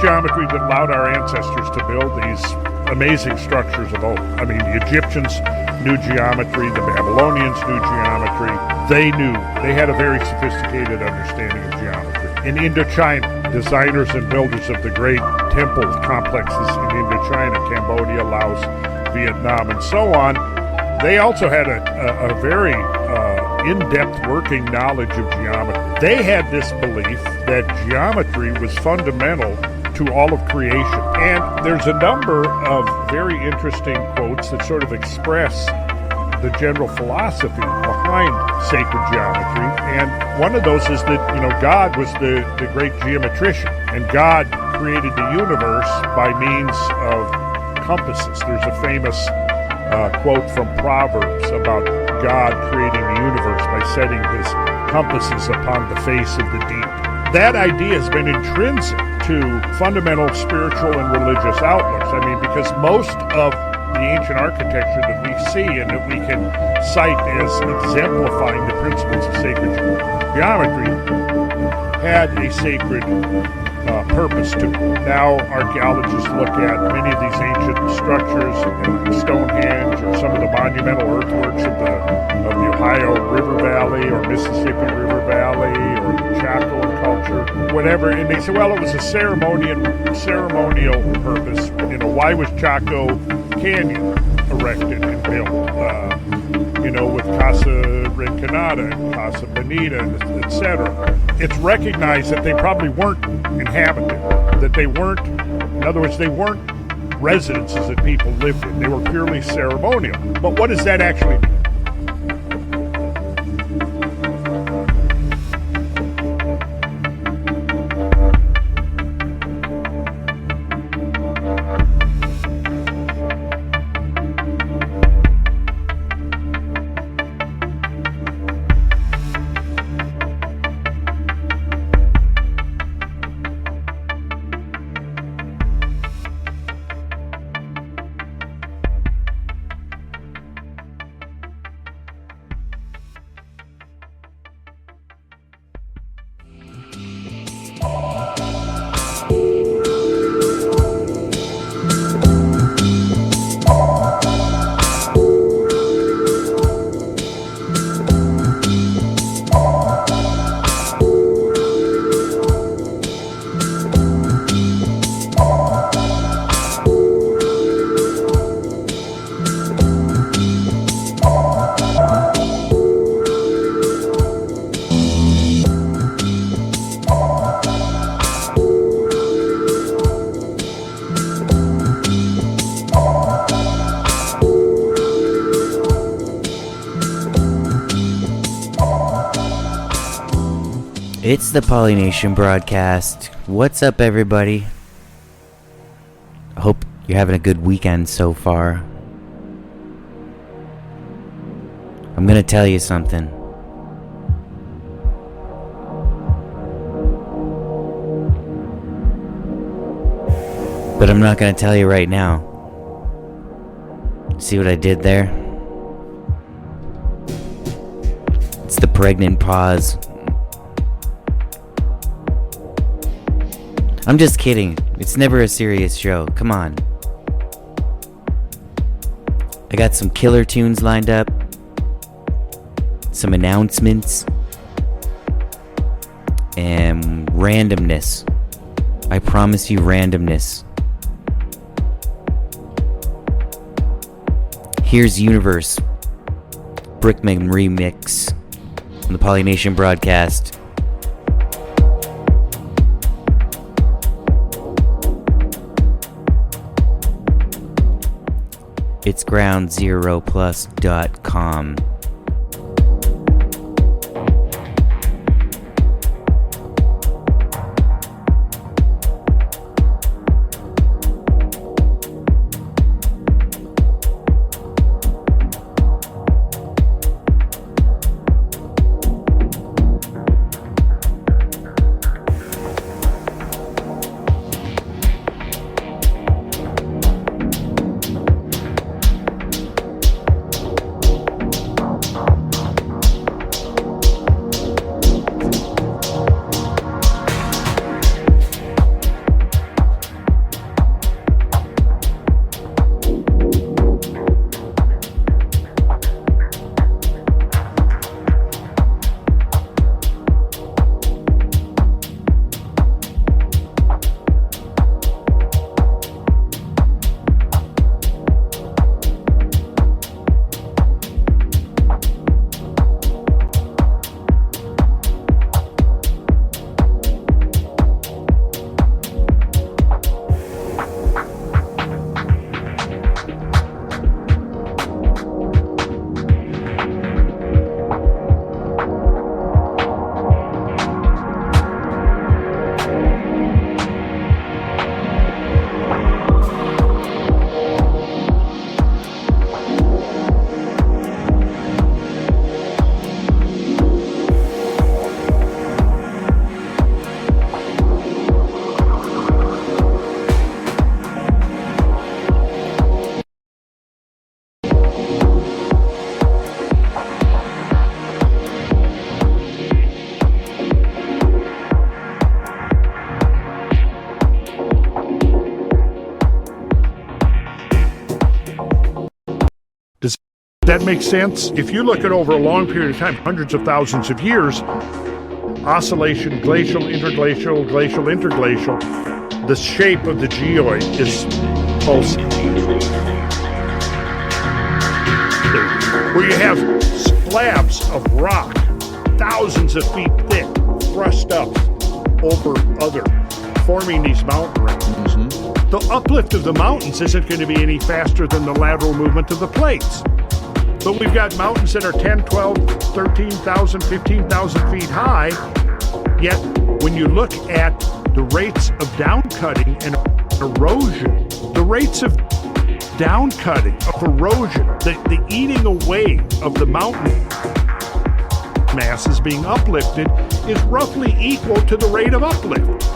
geometry that allowed our ancestors to build these amazing structures of old. I mean, the Egyptians knew geometry, the Babylonians knew geometry. They had a very sophisticated understanding of geometry. In Indochina, designers and builders of the great temple complexes in Indochina, Cambodia, Laos, Vietnam, and so on, they also had a very in-depth working knowledge of geometry. They had this belief that geometry was fundamental to all of creation. And there's a number of very interesting quotes that sort of express the general philosophy behind sacred geometry. And one of those is that, God was the great geometrician, and God created the universe by means of compasses. There's a famous quote from Proverbs about God creating the universe by setting his compasses upon the face of the deep. That idea has been intrinsic to fundamental spiritual and religious outlooks. I mean, because most of the ancient architecture that we see and that we can cite as exemplifying the principles of sacred geometry had a sacred purpose to it. Now archaeologists look at many of these ancient structures, Stonehenge, or some of the monumental earthworks of the Ohio River Valley or Mississippi River Valley or the Chaco culture, whatever, and they say, well, it was a ceremonial purpose. Why was Chaco Canyon erected and built? With Casa Rinconada and Casa Bonita, etc. It's recognized that they probably weren't inhabited, that they weren't, in other words, they weren't residences that people lived in. They were purely ceremonial. But what does that actually mean? It's the Polynation broadcast. What's up, everybody? I hope you're having a good weekend so far. I'm gonna tell you something. But I'm not gonna tell you right now. See what I did there? It's the pregnant pause. I'm just kidding. It's never a serious show. Come on. I got some killer tunes lined up. Some announcements. And randomness. I promise you randomness. Here's Universe. Brickman remix. On the Polynation broadcast. It's groundzeroplus.com. that make sense? If you look at over a long period of time, hundreds of thousands of years, oscillation, glacial, interglacial, glacial, interglacial, the shape of the geoid is pulsing. Where you have slabs of rock, thousands of feet thick, thrust up over other, forming these mountain ranges. The uplift of the mountains isn't going to be any faster than the lateral movement of the plates. But we've got mountains that are 10, 12, 13,000, 15,000 feet high, yet when you look at the rates of downcutting and erosion, the rates of downcutting, of erosion, the eating away of the mountain masses being uplifted is roughly equal to the rate of uplift.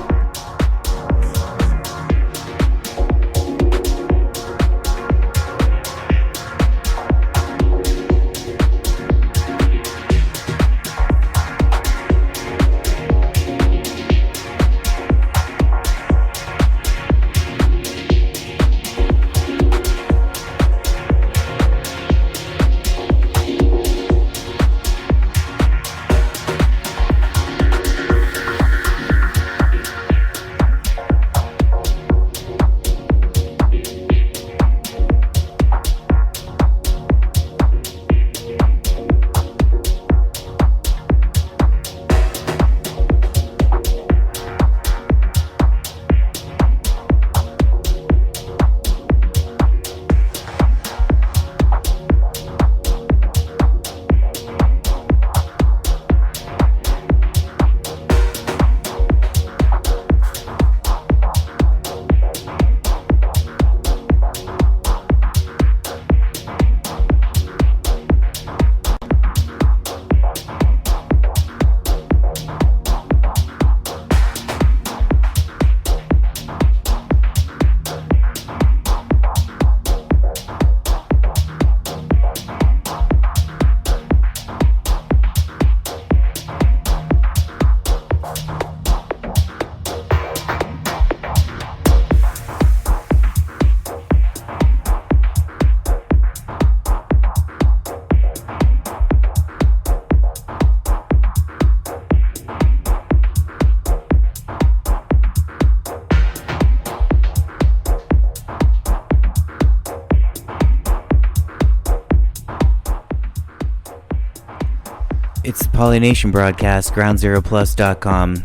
It's the Polynation broadcast, groundzeroplus.com.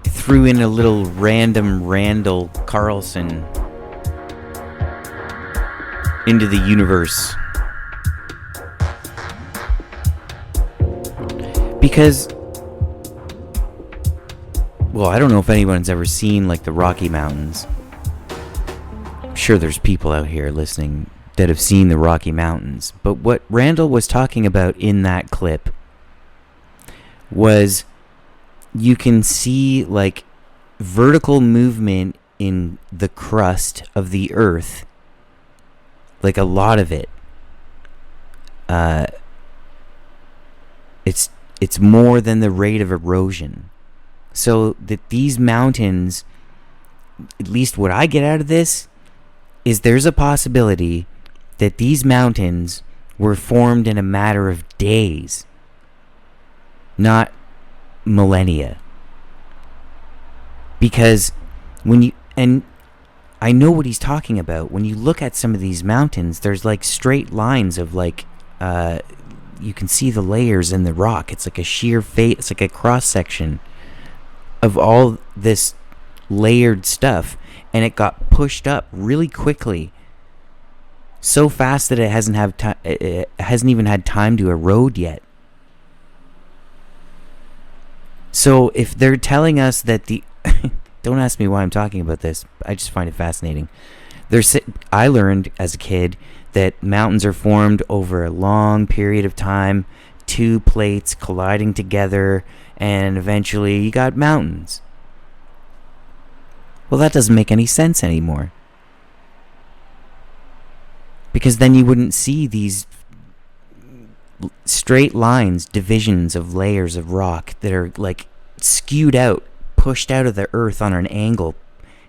Threw in a little random Randall Carlson into the universe. Because, well, I don't know if anyone's ever seen, like, the Rocky Mountains. I'm sure there's people out here listening that have seen the Rocky Mountains. But what Randall was talking about in that clip was you can see, like, vertical movement in the crust of the earth. Like, a lot of it. It's more than the rate of erosion. So that these mountains, at least what I get out of this, is there's a possibility that these mountains were formed in a matter of days, not millennia. Because when you, and I know what he's talking about, when you look at some of these mountains, there's like straight lines of like, you can see the layers in the rock. It's like a sheer face, it's like a cross section of all this layered stuff, and it got pushed up really quickly, so fast that it hasn't even had time to erode yet. So if they're telling us that the don't ask me why I'm talking about this, I just find it fascinating. I learned as a kid that mountains are formed over a long period of time, two plates colliding together, and eventually you got mountains. Well, that doesn't make any sense anymore. Because then you wouldn't see these straight lines, divisions of layers of rock that are like skewed out, pushed out of the earth on an angle.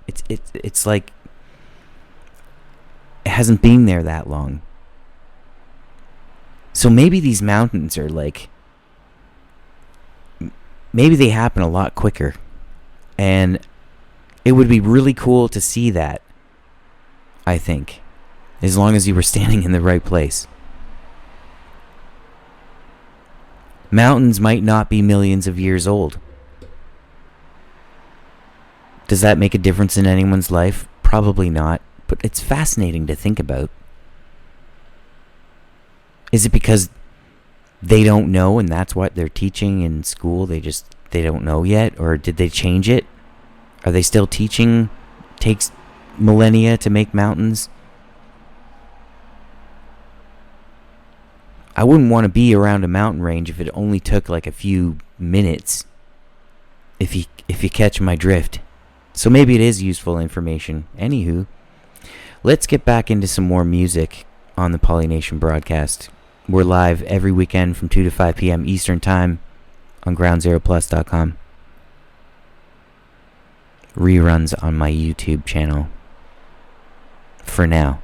It's like hasn't been there that long. So maybe these mountains are like, maybe they happen a lot quicker. And it would be really cool to see that, I think, as long as you were standing in the right place. Mountains might not be millions of years old. Does that make a difference in anyone's life? Probably not, but it's fascinating to think about. Is it because they don't know and that's what they're teaching in school? They don't know yet? Or did they change it? Are they still teaching takes millennia to make mountains? I wouldn't want to be around a mountain range if it only took like a few minutes. If you catch my drift. So maybe it is useful information. Anywho, let's get back into some more music on the Polynation broadcast. We're live every weekend from 2 to 5 p.m. Eastern Time on groundzeroplus.com. Reruns on my YouTube channel. For now.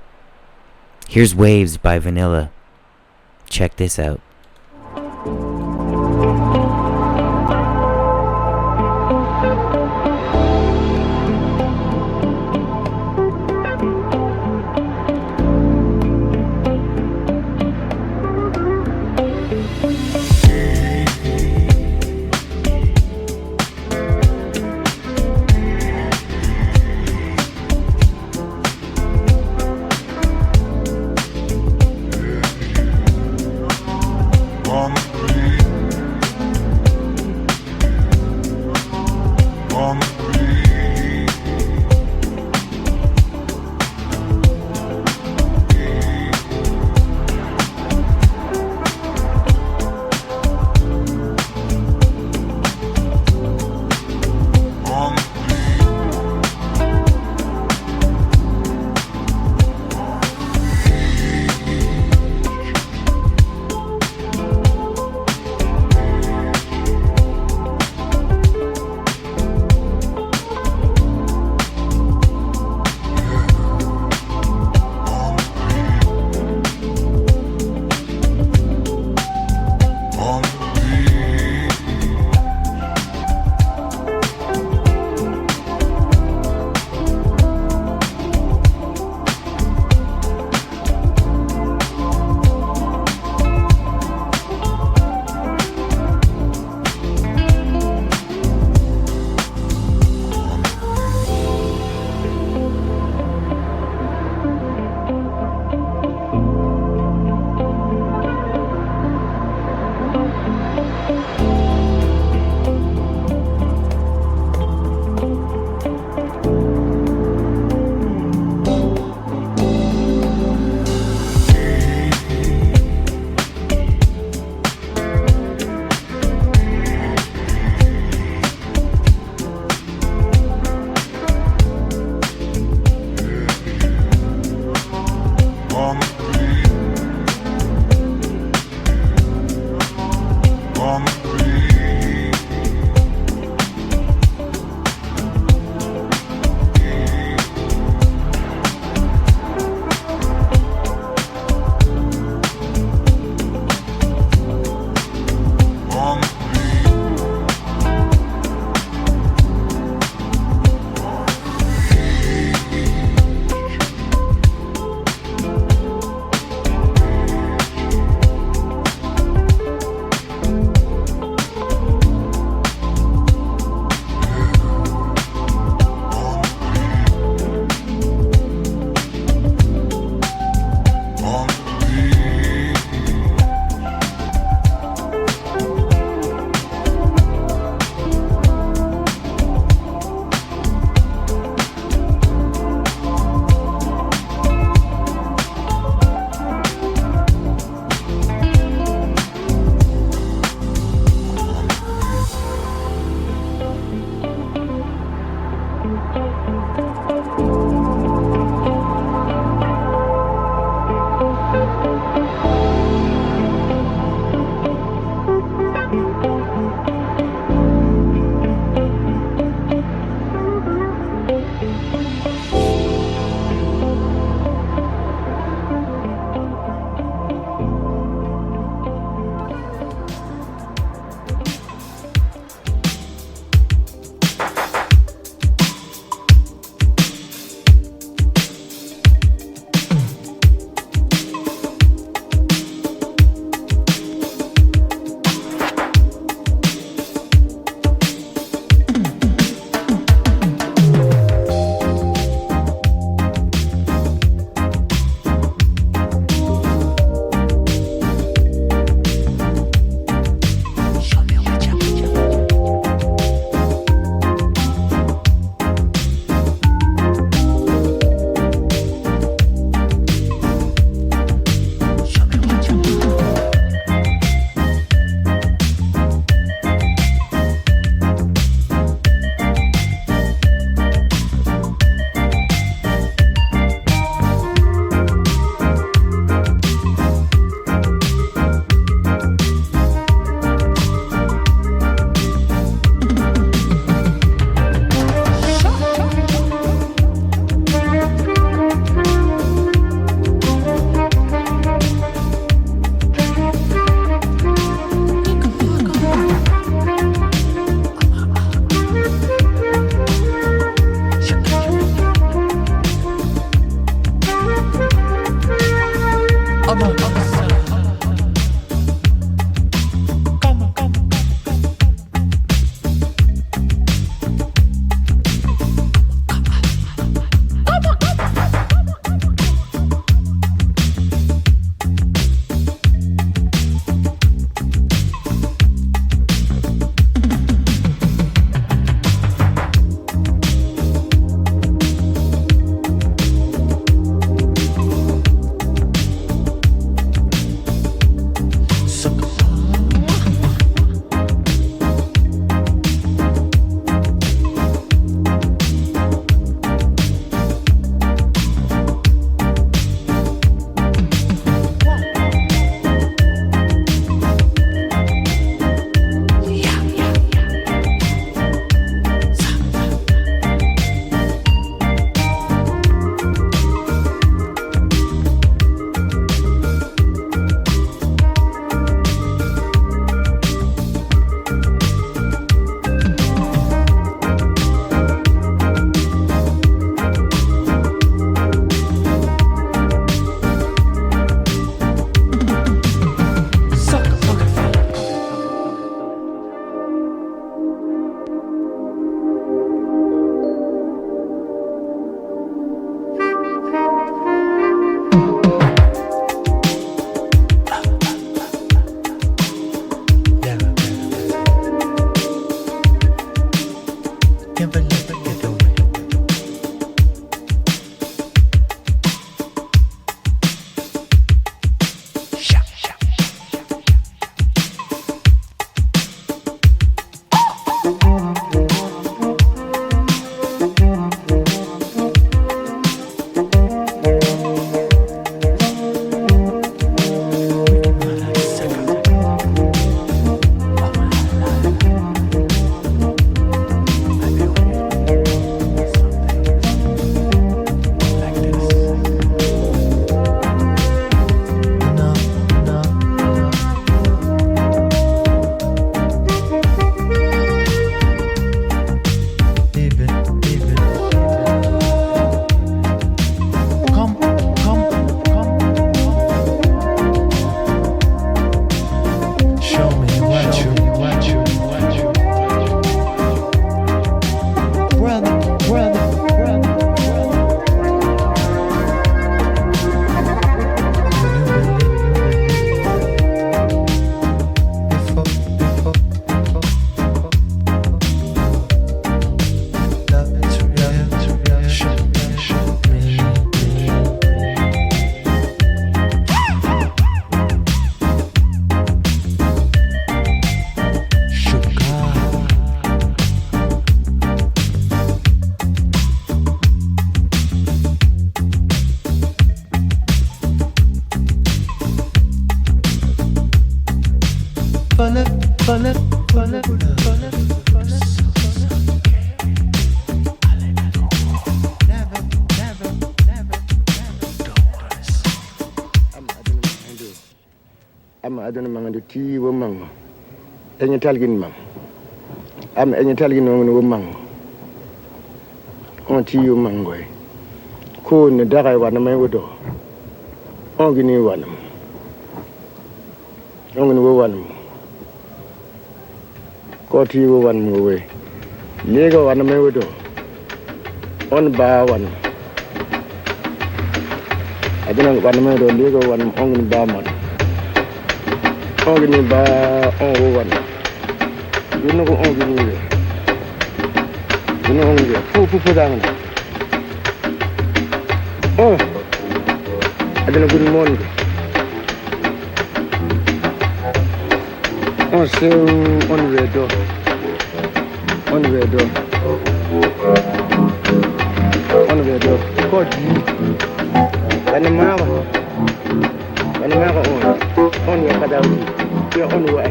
Here's Waves by Vanilla. Check this out. never get away. aduna mangande ti wo mango enye talgin mam am enye talgin wo mango on ti wo mango ko ne daga wana may wodo on gini wana on gini wo wana ko ti wo wana mo we lega wana may wodo on ba wana aduna wana may wodo lega wana on gini ba man on gini ba on wo wana dino ko on gini we dino on gini fu dang oh aduna good morning on se on redo ko di bana mawa on ya kada ya on wa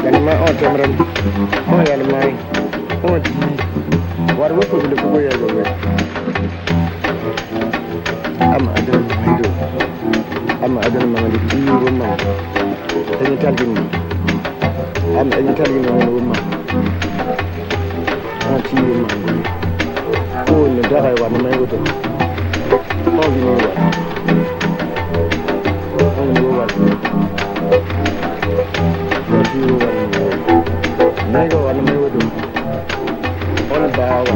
bana ma on tamram on ya mai on di war wo ko le ko ya go am adana mangani ti wo ma enye talgin am enye talgin wo ma on ti wo ma ko ne dara wa na may woto on ni wa on ni wa on ti wo wa ne go wa na may woto on ba wa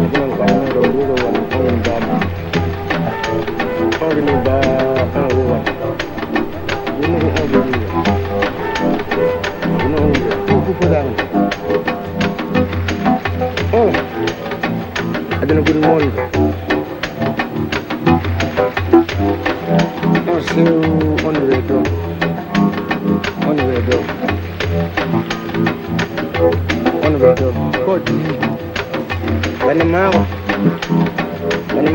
adana wa na ro go wa on ba ma on ni ba on wo wa dino on fu dang oh adana good morning oh so on redo ko di bana mawa on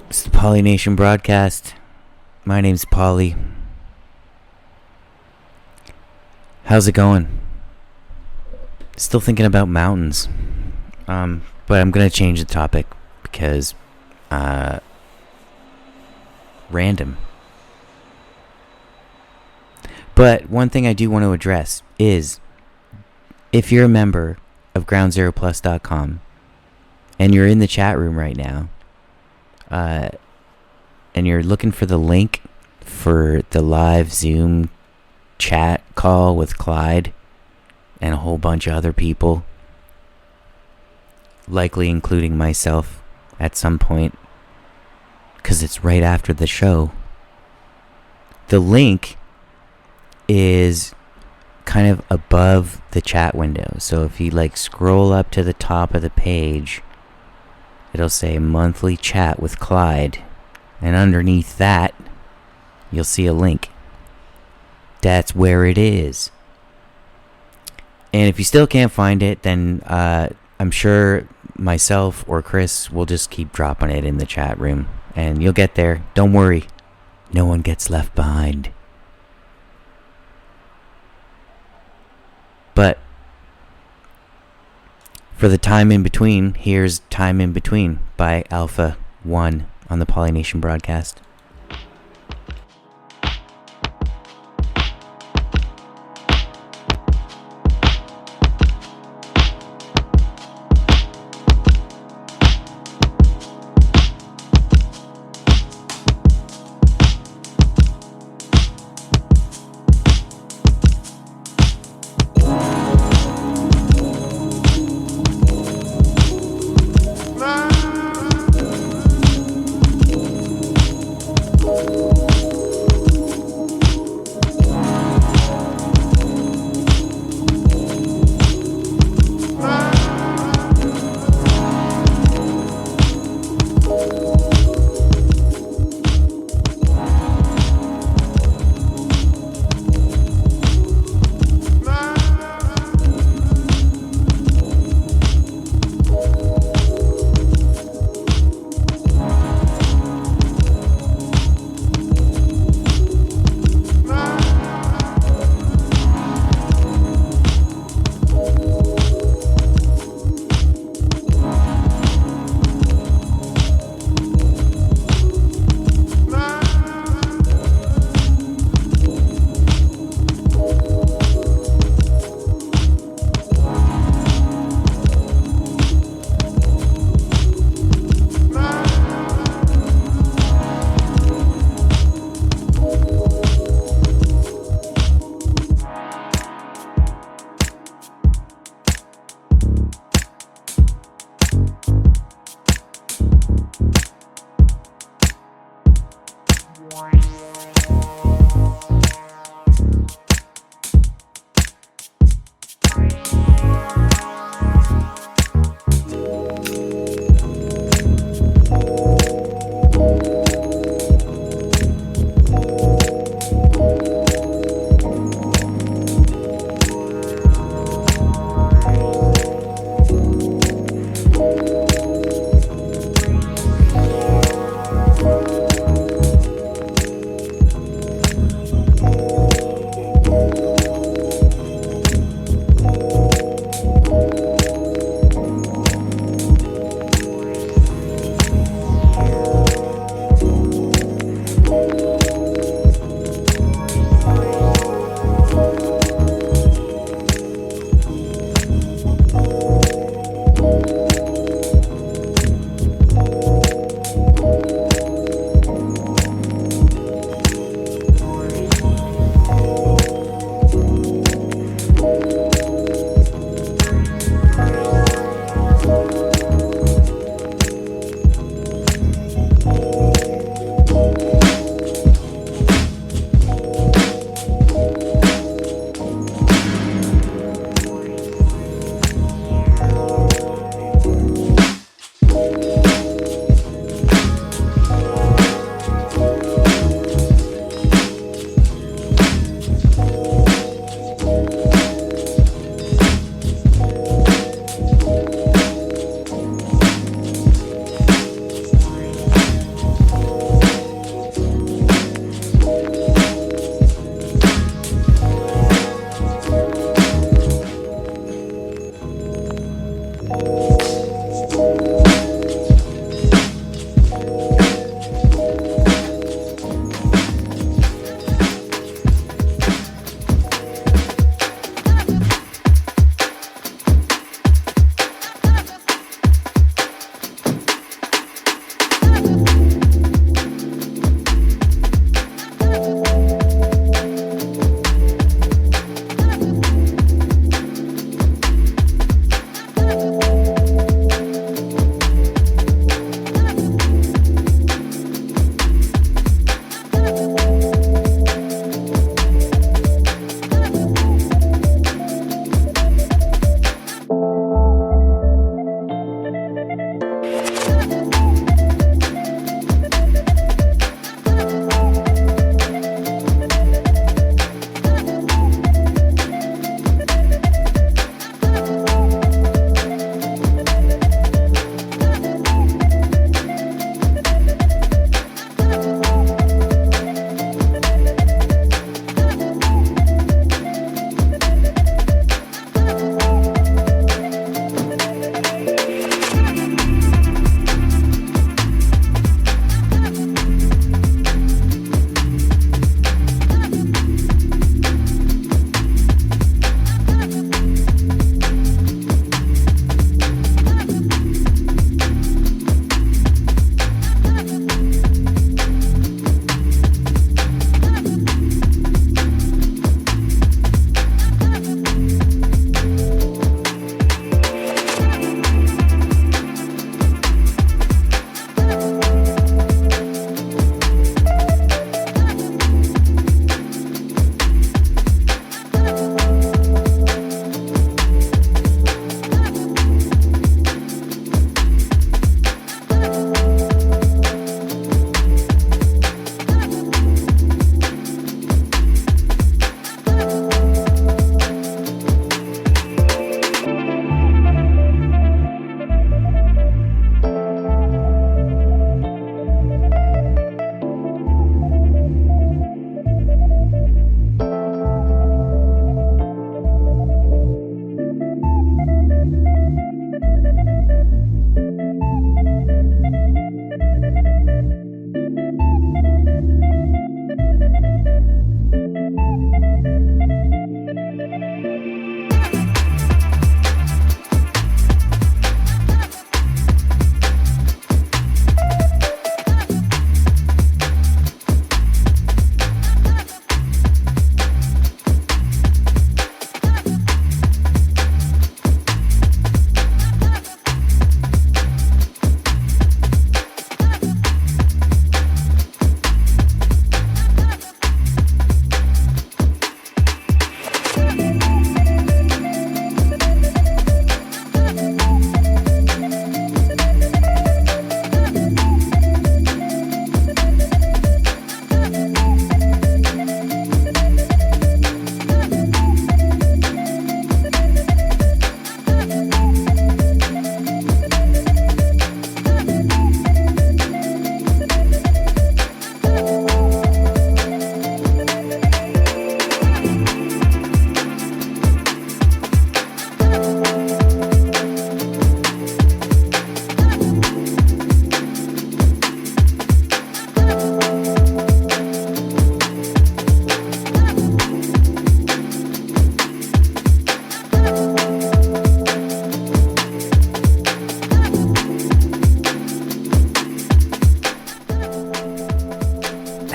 It's the Polynation broadcast. My name's Polly. How's it going? Still thinking about mountains. But I'm gonna change the topic because, random. But one thing I do want to address is, if you're a member of groundzeroplus.com and you're in the chat room right now, and you're looking for the link for the live Zoom chat call with Clyde and a whole bunch of other people, likely including myself at some point, because it's right after the show, the link is kind of above the chat window. So if you scroll up to the top of the page, it'll say monthly chat with Clyde, and underneath that you'll see a link. That's where it is. And if you still can't find it, then I'm sure myself or Chris will just keep dropping it in the chat room, and you'll get there. Don't worry, no one gets left behind. But for the time in between, here's Time in Between by Alpha 1 on the Polynation broadcast.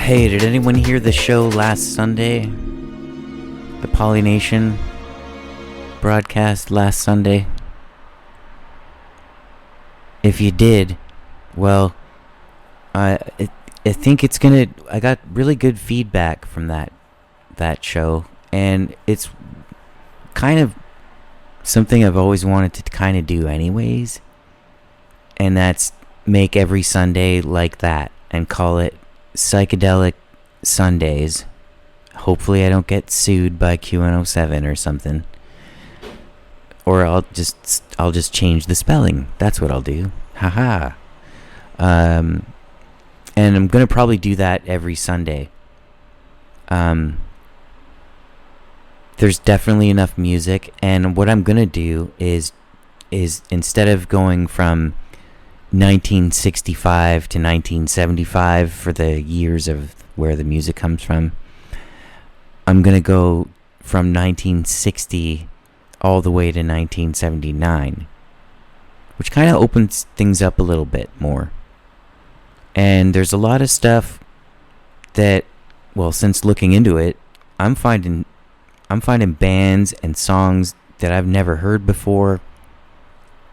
Hey, did anyone hear the show last Sunday? The Polynation broadcast last Sunday? If you did, well, I think it's gonna. I got really good feedback from that show, and it's kind of something I've always wanted to kind of do, anyways. And that's make every Sunday like that and call it Psychedelic Sundays. Hopefully, I don't get sued by Q107 or something. Or I'll just change the spelling. That's what I'll do. Haha. And I'm gonna probably do that every Sunday. There's definitely enough music, and what I'm gonna do is instead of going from 1965 to 1975 for the years of where the music comes from, I'm gonna go from 1960 all the way to 1979, which kind of opens things up a little bit more. And there's a lot of stuff that, well, since looking into it, I'm finding bands and songs that I've never heard before,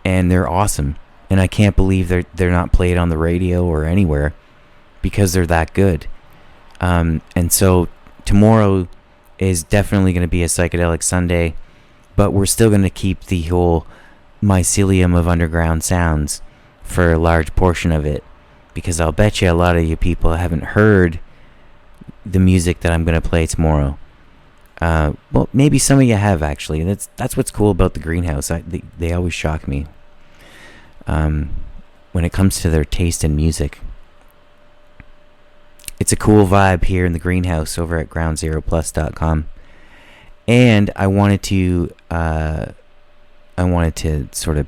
and they're awesome. And I can't believe they're not played on the radio or anywhere because they're that good. And so tomorrow is definitely going to be a Psychedelic Sunday, but we're still going to keep the whole mycelium of underground sounds for a large portion of it, because I'll bet you a lot of you people haven't heard the music that I'm going to play tomorrow. Well, maybe some of you have, actually. That's what's cool about the Greenhouse. They always shock me when it comes to their taste in music. It's a cool vibe here in the Greenhouse over at groundzeroplus.com. And I wanted to sort of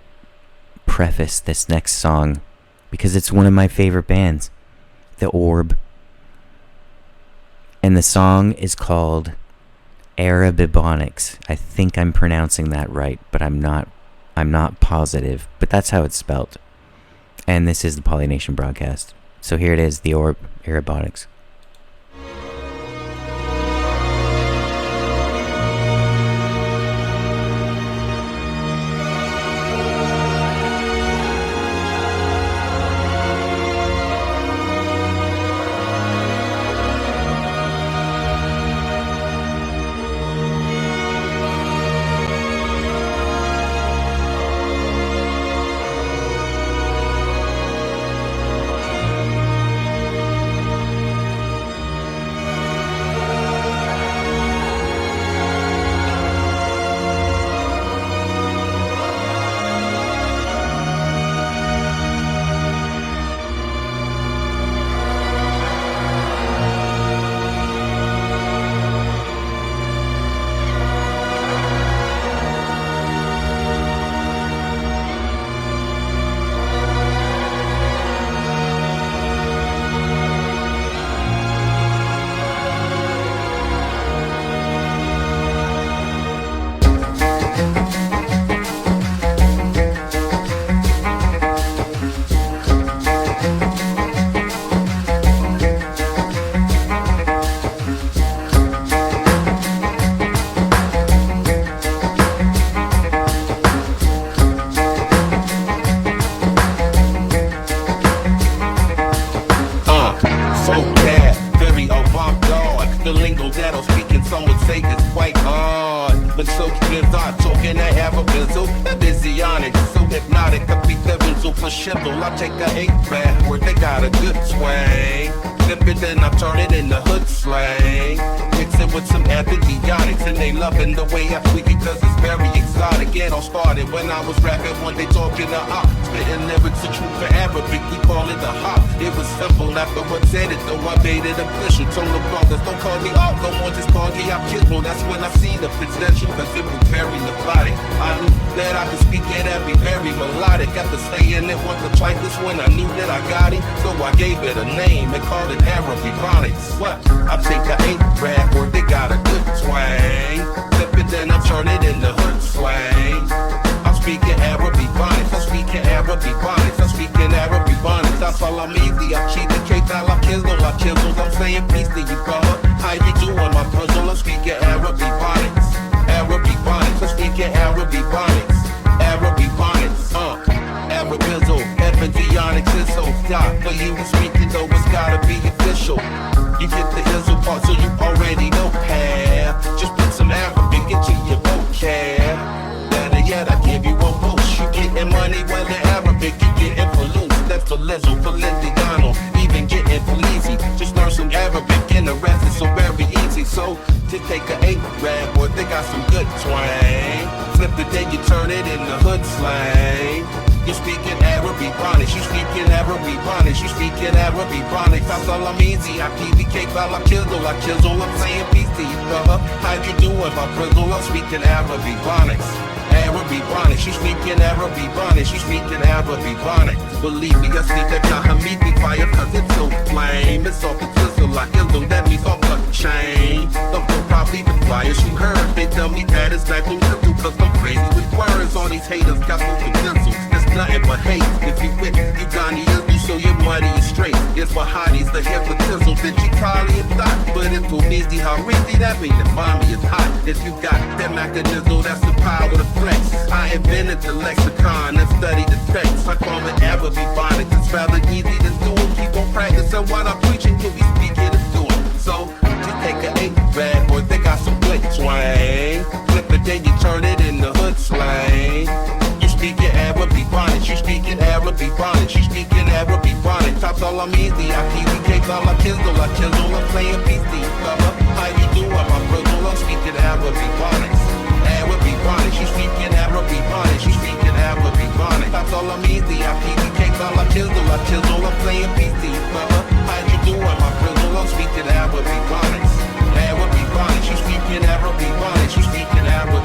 preface this next song because it's one of my favorite bands, The Orb. And the song is called Arabibonics. I think I'm pronouncing that right, but I'm not positive, but that's how it's spelled. And this is the Polynation broadcast. So here it is, The Orb, Arabonics. I'm saying peace Just take a 8 bad boy, they got some good twang. Flip the day, you turn it into hood slang. You speaking Arabic, you speaking Arabic, you speaking Arabic. That's all I'm easy. I PVK, I chisel, I'm saying PC. How you doing, my frizzle? I'm speaking Arabic. Arabic, you speaking Arabic, you speaking Arabic. Believe me, I speak that Kahamithi fire, cause it's so flame. It's off the sizzle, like Izzle, that means off the chain. Don't probably the flyers you heard. They tell me that it's like no sizzle, cause I'm crazy with words. All these haters got no pencils. It's nothing but hate. If you with Uganda, you so your money is straight. It's for hotties, the hypnotism that you probably have thought. But it's too easy, how easy that mean the mommy is hot. If you got that mechanism, that's the power to flex. I invented the lexicon and studied the text. I call it Arabic, it's rather easy to do it. Keep on practicing what I'm preaching, you'll be speaking and doing. So, just take an 8 bad boy, they got some good twang. Flip it, then you turn it into hood slang. You speaking Arabic, you speaking Arabic, you speaking Arabic. Tops all I'm easy, I keep the cake, all I chisel, I'm playing PC. How you doing, my brother? I'm speaking Arabic. You speaking Arabic, you speaking Arabic. Tops all I'm easy, I keep the cake, all I chisel, I'm playing PC. How you doing, my brother? I'm speaking Arabic. You speaking Arabic, you speaking Arabic.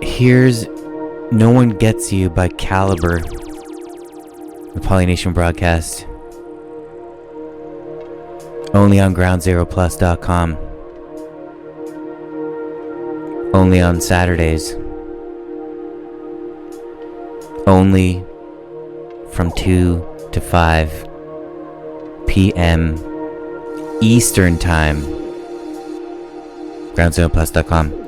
Here's No One Gets You by Caliber, the Polynation broadcast. Only on GroundZeroPlus.com. Only on Saturdays. Only from 2 to 5 p.m. Eastern Time. GroundZeroPlus.com.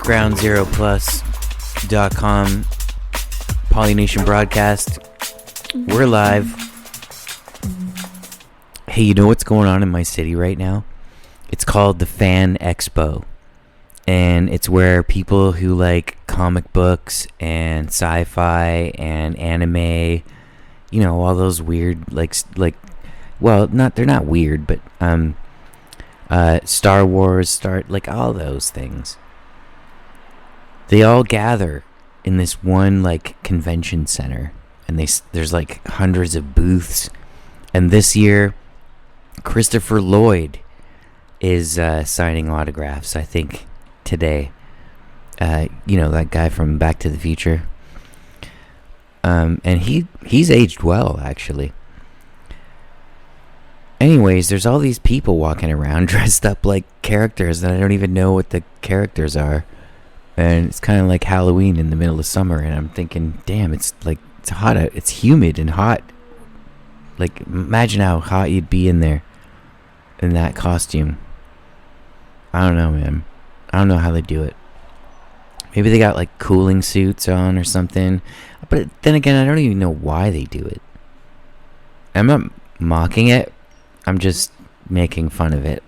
groundzeroplus.com Polynation broadcast. We're live. Hey, you know what's going on in my city right now? It's called the Fan Expo. And it's where people who like comic books and sci-fi and anime, you know, all those weird well, they're not weird, but Star Wars, like all those things. They all gather in this one like convention center, and there's like hundreds of booths. And this year, Christopher Lloyd is signing autographs, I think, today. You know, that guy from Back to the Future. And he's aged well, actually. Anyways, there's all these people walking around dressed up like characters, and I don't even know what the characters are. And it's kind of like Halloween in the middle of summer, and I'm thinking, damn, it's hot out. It's humid and hot. Like, imagine how hot you'd be in there in that costume. I don't know, man. I don't know how they do it. Maybe they got like cooling suits on or something. But then again, I don't even know why they do it. I'm not mocking it. I'm just making fun of it.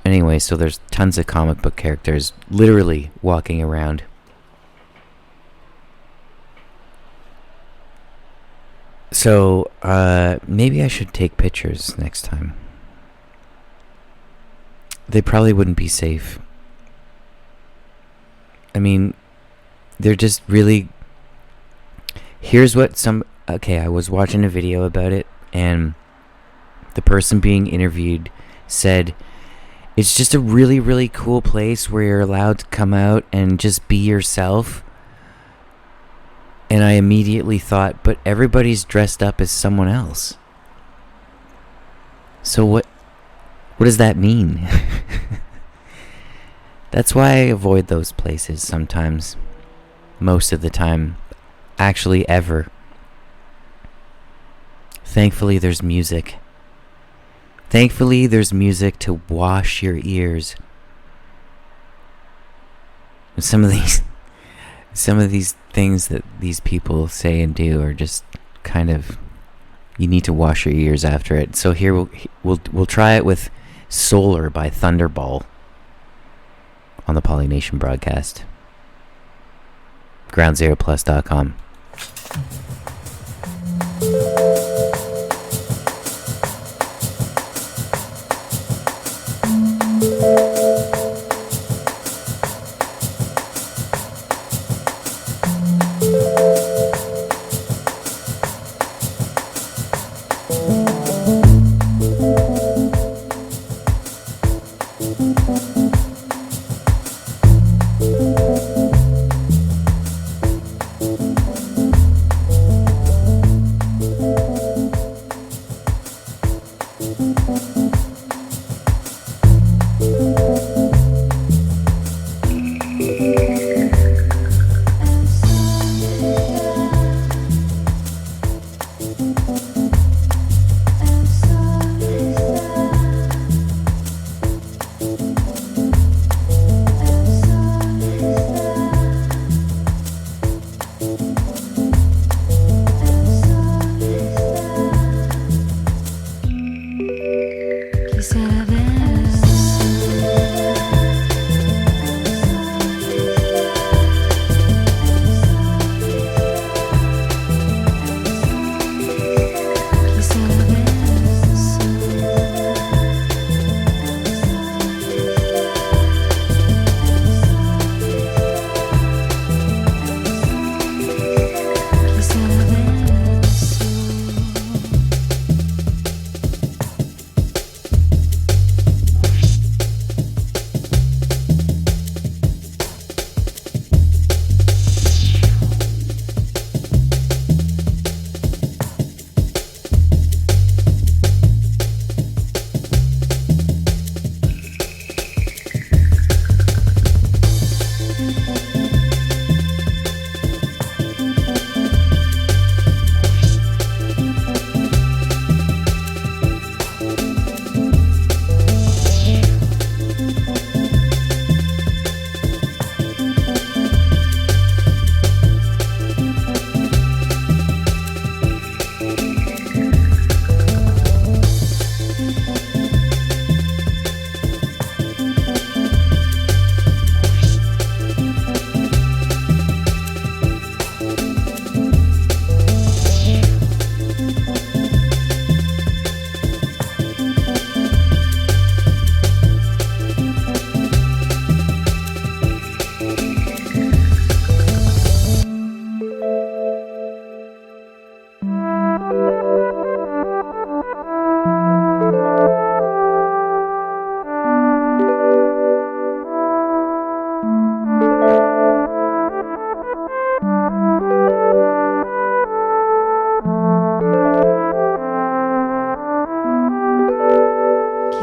Anyway, so there's tons of comic book characters literally walking around. So, maybe I should take pictures next time. They probably wouldn't be safe. I mean, they're just really... Here's what Okay, I was watching a video about it, and the person being interviewed said... It's just a really, really cool place where you're allowed to come out and just be yourself. And I immediately thought, but everybody's dressed up as someone else. So what does that mean? That's why I avoid those places sometimes. Most of the time. Actually, ever. Thankfully, there's music. Thankfully, there's music to wash your ears. Some of these things that these people say and do are just kind of, you need to wash your ears after it. So here we'll try it with Solar by Thunderball on the Polynation broadcast. groundzeroplus.com.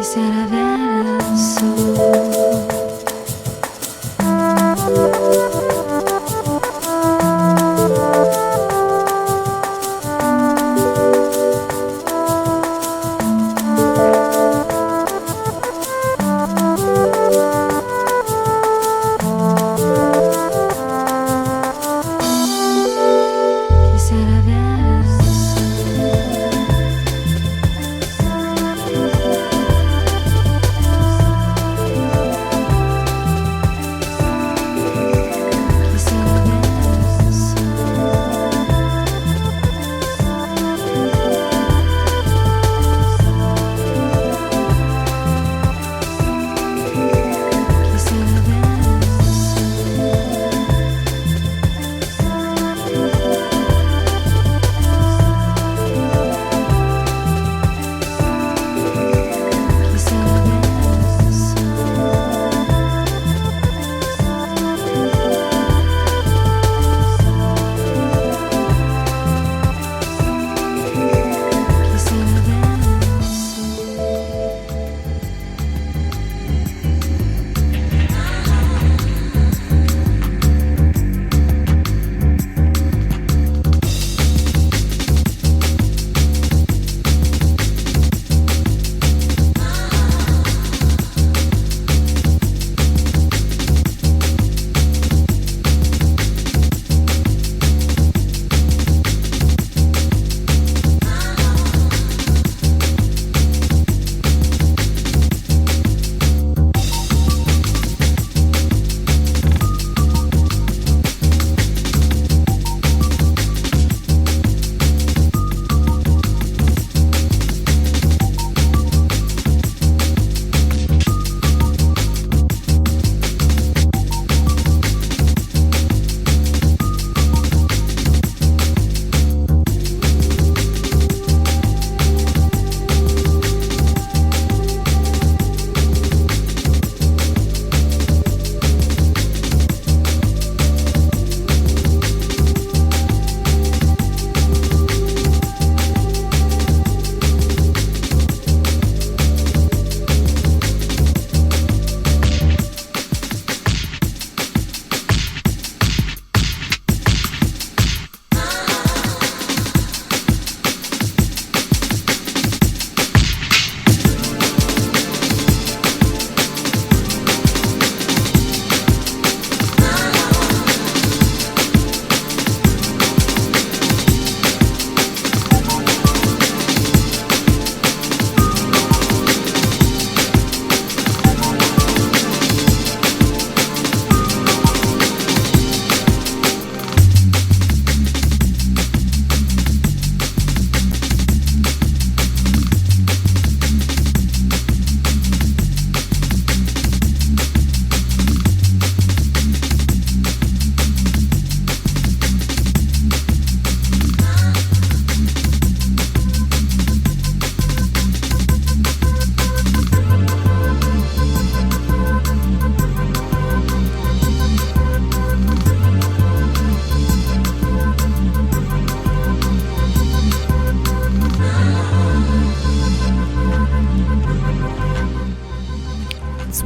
Quisiera ver el sol. Quisiera ver el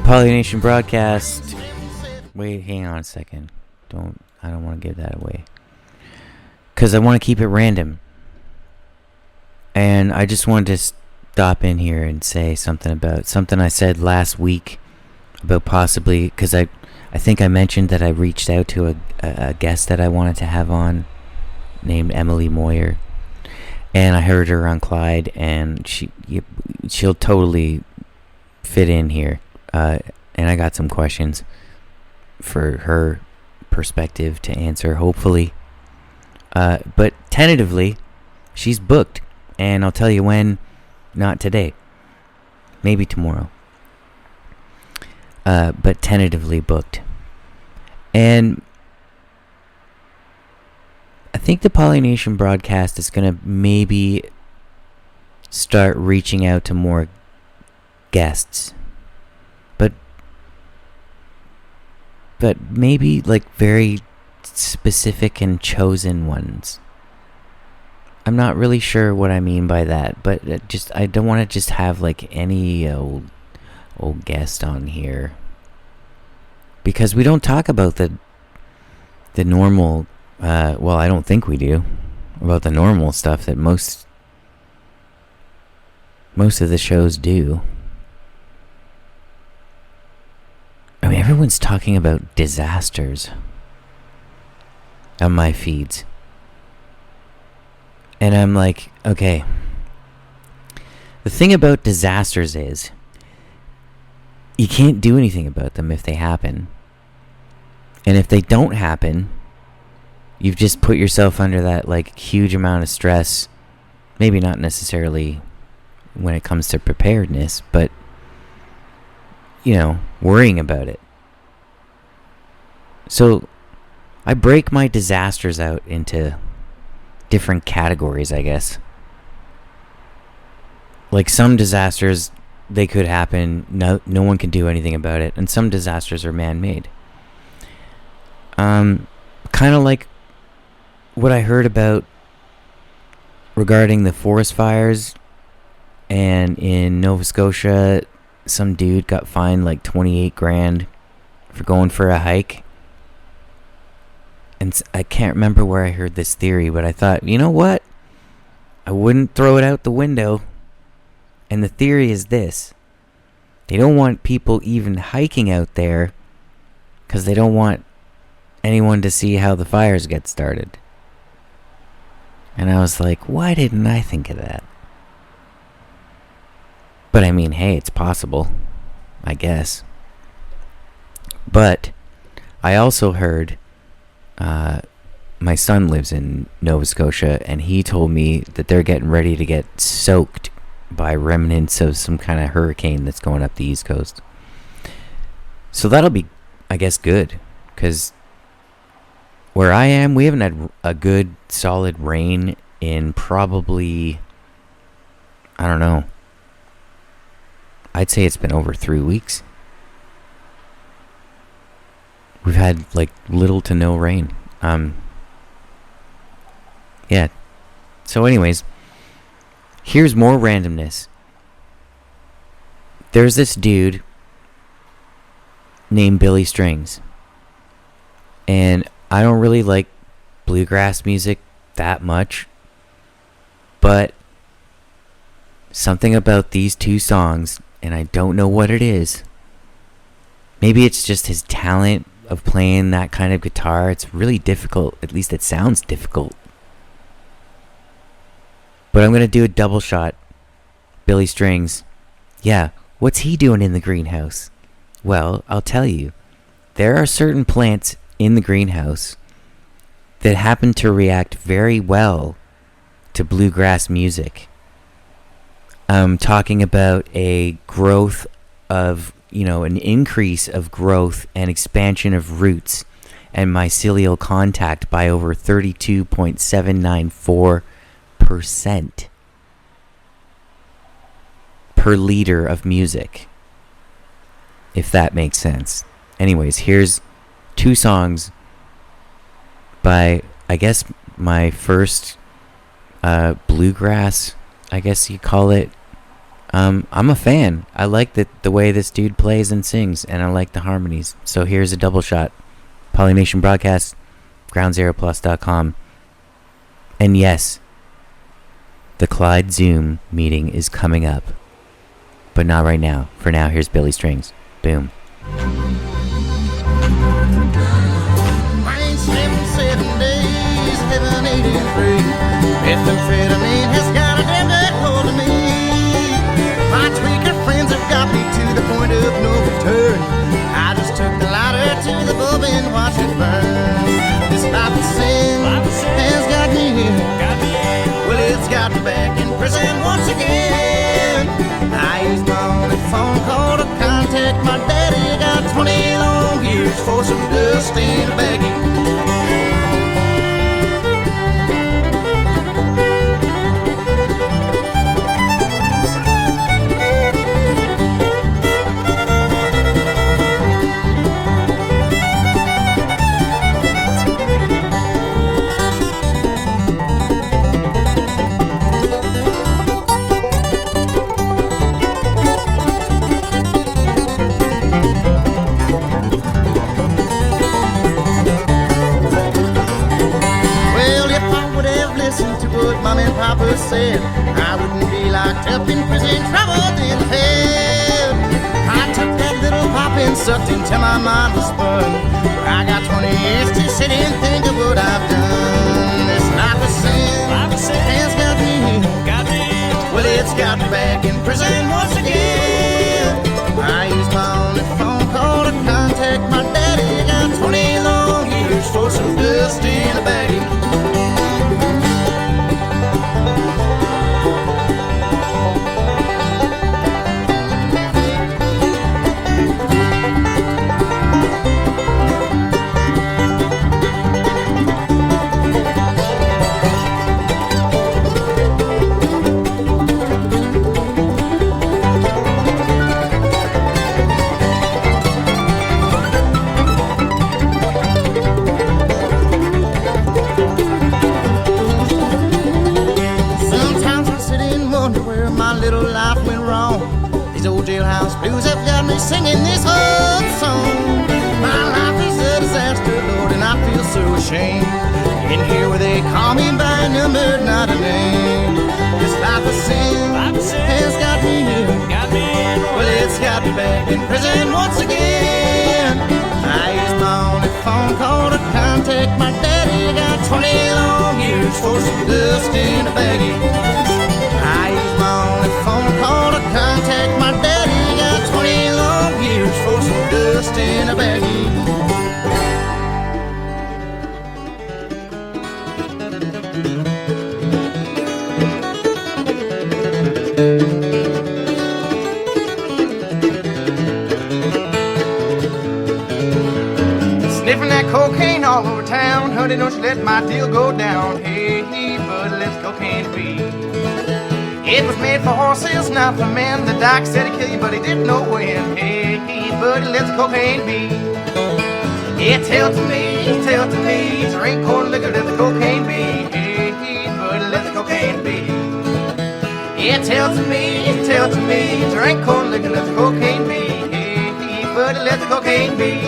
Polynation broadcast. Wait, hang on a second. I don't want to give that away. Because I want to keep it random. And I just wanted to stop in here and say something about something I said last week about possibly, because I think I mentioned that I reached out to a guest that I wanted to have on named Emily Moyer. And I heard her on Clyde, and she'll totally fit in here. And I got some questions for her perspective to answer, hopefully. But tentatively, she's booked. And I'll tell you when, not today. Maybe tomorrow. But tentatively booked. And I think the Polynation broadcast is going to maybe start reaching out to more guests. But maybe like very specific and chosen ones. I'm not really sure what I mean by that, but I don't want to just have like any old guest on here, because we don't talk about the normal. Well, I don't think we do about the normal stuff that most of the shows do. I mean, everyone's talking about disasters on my feeds. And I'm like, okay. The thing about disasters is you can't do anything about them if they happen. And if they don't happen, you've just put yourself under that like huge amount of stress. Maybe not necessarily when it comes to preparedness, but worrying about it. So I break my disasters out into different categories, I guess. Like some disasters, they could happen, no one can do anything about it, and some disasters are man-made. Kind of like what I heard about regarding the forest fires, and in Nova Scotia, some dude got fined like 28 grand for going for a hike. And I can't remember where I heard this theory, but I thought, you know what? I wouldn't throw it out the window. And the theory is this. They don't want people even hiking out there because they don't want anyone to see how the fires get started. And I was like, why didn't I think of that? But I mean, hey, it's possible, I guess. But I also heard... my son lives in Nova Scotia, and he told me that they're getting ready to get soaked by remnants of some kind of hurricane that's going up the East Coast. So that'll be, I guess, good, because where I am, we haven't had a good, solid rain in probably, I don't know, I'd say it's been over 3 weeks. We've had like little to no rain. Yeah. So anyways, here's more randomness. There's this dude named Billy Strings. And I don't really like bluegrass music that much. But something about these two songs, and I don't know what it is. Maybe it's just his talent of playing that kind of guitar. It's really difficult. At least it sounds difficult. But I'm going to do a double shot. Billy Strings. Yeah, what's he doing in the greenhouse? Well, I'll tell you. There are certain plants in the greenhouse that happen to react very well to bluegrass music. I'm talking about a growth of, an increase of growth and expansion of roots and mycelial contact by over 32.794% per liter of music, if that makes sense. Anyways, here's two songs by, I guess, my first bluegrass, I guess you call it. I'm a fan. I like the way this dude plays and sings, and I like the harmonies. So here's a double shot. Polynation Broadcast, groundzeroplus.com. And yes, the Clyde Zoom meeting is coming up. But not right now. For now, here's Billy Strings. Boom. Mine slept 7 days, heaven 83. Methamphetamine has got a damn good hold of me. My tweaker friends have got me to the point of no return. I just took the lighter to the bulb and watched it burn. This life of sin has got me here. Well, it's got me back in prison once again. I used my only phone call to contact my daddy. Got 20 long years for some dust in a baggie. to what Mom and Papa said. I wouldn't be locked up in prison, troubled in hell. I took that little pop and sucked until my mind was spun. I got 20 years to sit and think of what I've done. This life of sin has got me. Well, it's got me back in prison once again. I used my only phone call to contact my daddy. Got 20 long years for some dust in a baggie. Jailhouse blues have got me singing this old song. My life is a disaster, Lord, and I feel so ashamed. In here where they call me by a number, not a name. This life of sin has got me here. Well, it's got me back in prison once again. I used my only phone call to contact my daddy. Got 20 long years for some dust in a baggie. I used my only phone call to contact my daddy. Got 20 long years for some dust in a baggie. Sniffing that cocaine all over town. Honey, don't you let my deal go down. Hey, buddy, let's cocaine be. It was made for horses, not for men. The doc said he'd kill you, but he didn't know when. Hey, buddy, let's cocaine be. Yeah, tell to me, drink corn liquor, let the cocaine be. Hey, buddy, let the cocaine be. Yeah, tell to me, drink corn liquor, let the cocaine be. Hey, buddy, let the cocaine be.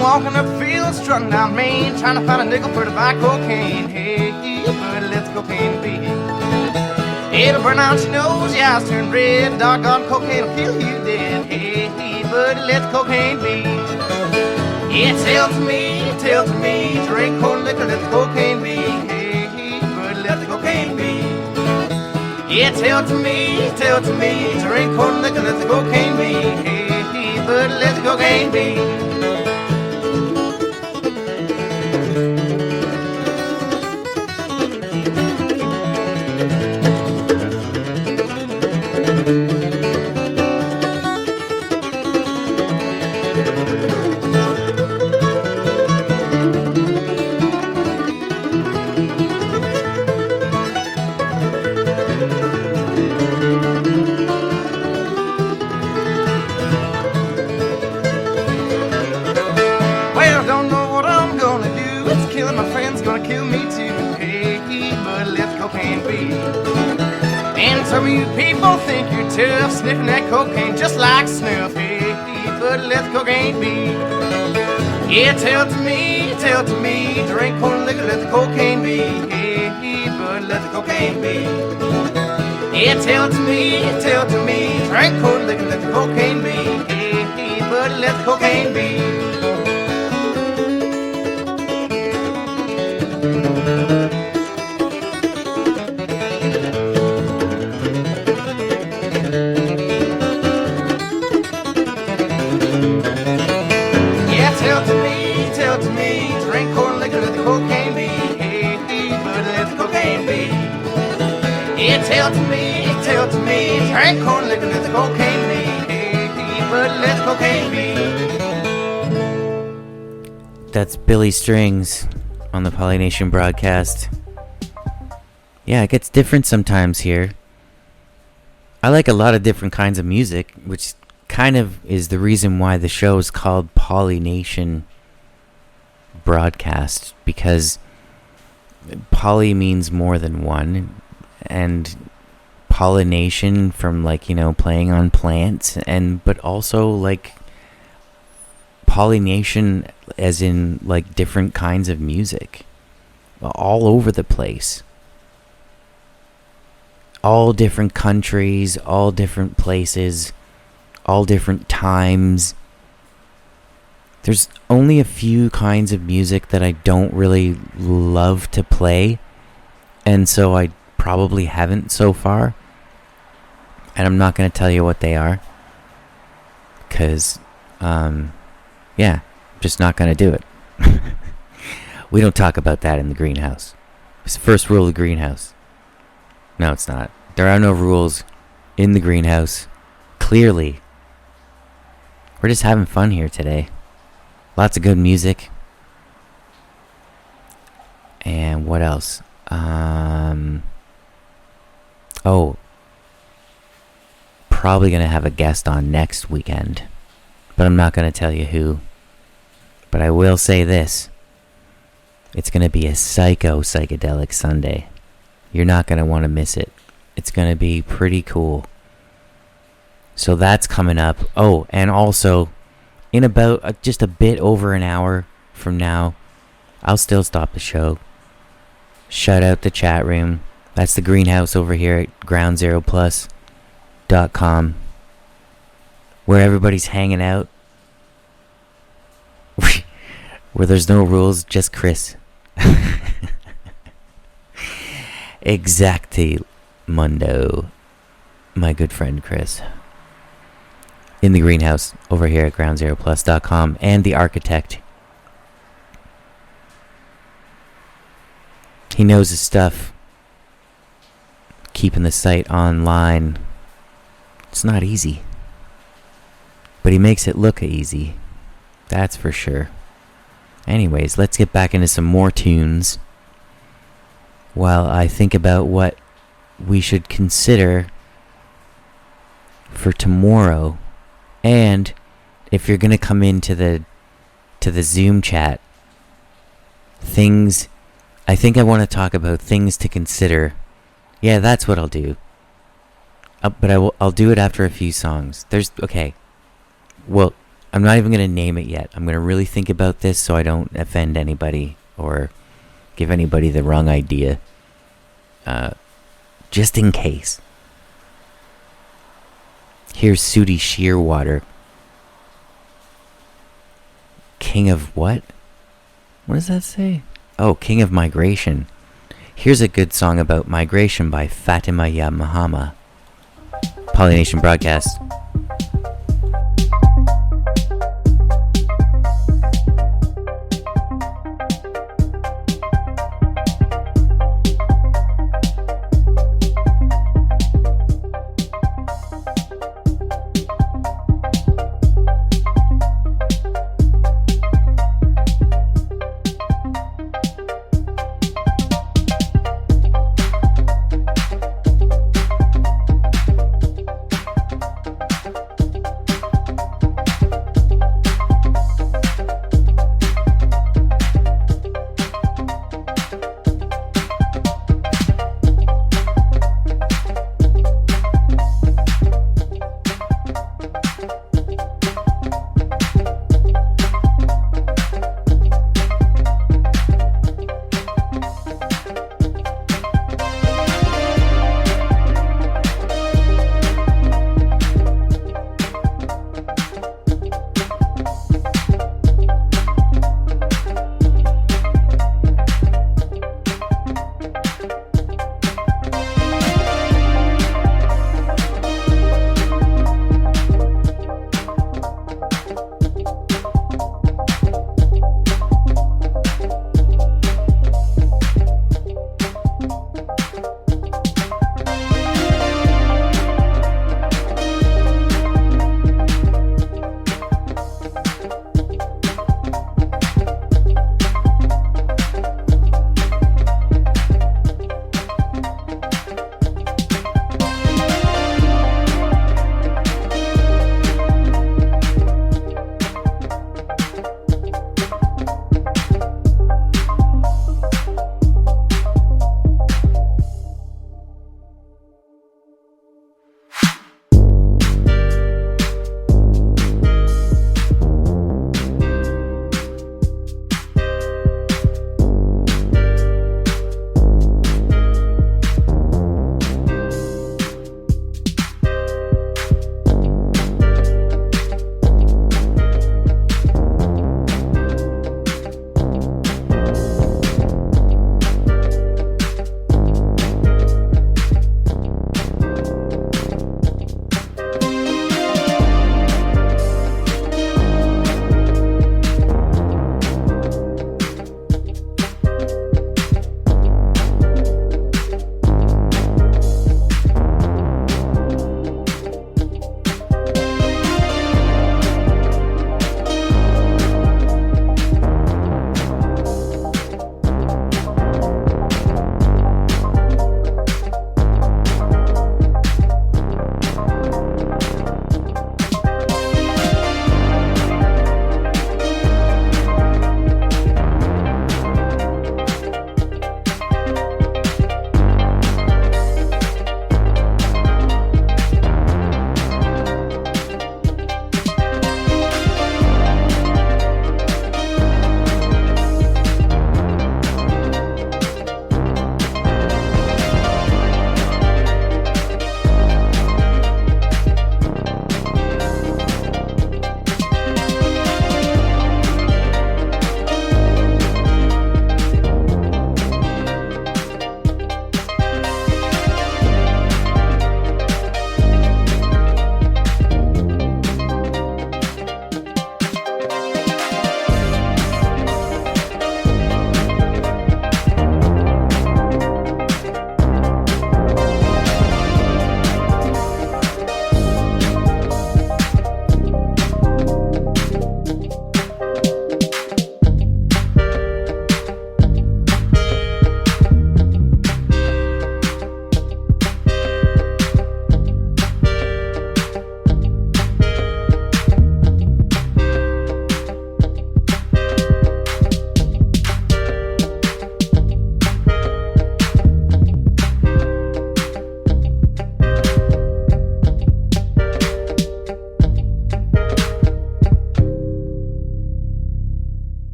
Walking up fields, strutting down Main, trying to find a nickel for to buy cocaine. Hey, buddy, let's cocaine be. It'll burn out your nose, your eyes turn red. Doggone cocaine will kill you dead. Hey, buddy, let's cocaine be. Yeah, tell to me, drink corn liquor, let the cocaine be. Hey, buddy, let the cocaine be. Yeah, tell to me, drink corn liquor, let the cocaine be. Hey, buddy, let the cocaine be. Some of you people think you're tough, sniffing that cocaine just like snuff. Hey, but let the cocaine be. Yeah, tell to me, drink corn liquor, let the cocaine be. Hey, but let the cocaine be. Yeah, tell to me, drink corn liquor, let the cocaine be. Hey, but let the cocaine be. Tell to me, drink corn liquor, let the cocaine be. Hey, but let the cocaine be. Yeah, tell to me, drink corn liquor, let the cocaine be. Hey, but let the cocaine be. That's Billy Strings on the Polynation broadcast. Yeah, it gets different sometimes here. I like a lot of different kinds of music, which kind of is the reason why the show is called Polynation broadcast, because poly means more than one, and pollination from like, playing on plants, but also like pollination as in like different kinds of music all over the place. All different countries, all different places, all different times. There's only a few kinds of music that I don't really love to play, and so I probably haven't so far. And I'm not going to tell you what they are, because, just not going to do it. We don't talk about that in the greenhouse. It's the first rule of the greenhouse. No, it's not. There are no rules in the greenhouse. Clearly. We're just having fun here today. Lots of good music. And what else? Probably going to have a guest on next weekend. But I'm not going to tell you who. But I will say this. It's going to be a psychedelic Sunday. You're not going to want to miss it. It's going to be pretty cool. So that's coming up. Oh, and also, in about just a bit over an hour from now, I'll still stop the show. Shout out the chat room. That's the greenhouse over here at groundzeroplus.com, where everybody's hanging out. Where there's no rules, just Chris. Exactly, Mundo, my good friend Chris. In the greenhouse over here at groundzeroplus.com, and the architect. He knows his stuff. Keeping the site online. It's not easy. But he makes it look easy. That's for sure. Anyways, let's get back into some more tunes while I think about what we should consider for tomorrow. And if you're going to come into the Zoom chat, I think I want to talk about things to consider. Yeah, that's what I'll do. But I'll do it after a few songs. Okay. Well, I'm not even going to name it yet. I'm going to really think about this so I don't offend anybody or give anybody the wrong idea. Just in case. Here's Sooty Shearwater. King of what? What does that say? Oh, King of Migration. Here's a good song about migration by Fatima Ya Mahama. Polynation Broadcast.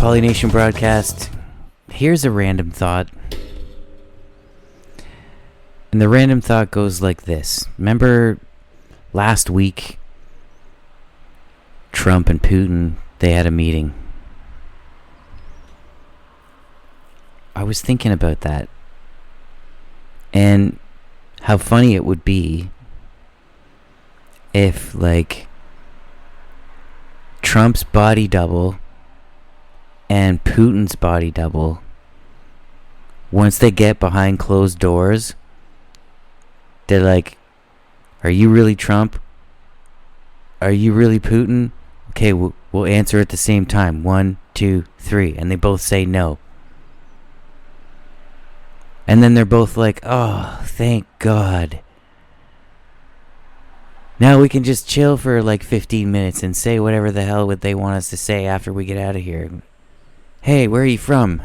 Polynation broadcast. Here's a random thought. And the random thought goes like this. Remember last week, Trump and Putin, they had a meeting. I was thinking about that. And how funny it would be if, like, Trump's body double and Putin's body double, once they get behind closed doors, they're like, are you really Trump? Are you really Putin? Okay, we'll answer at the same time. 1, 2, 3. And they both say no. And then they're both like, oh, thank God. Now we can just chill for like 15 minutes and say whatever the hell would they want us to say after we get out of here. Hey, where are you from?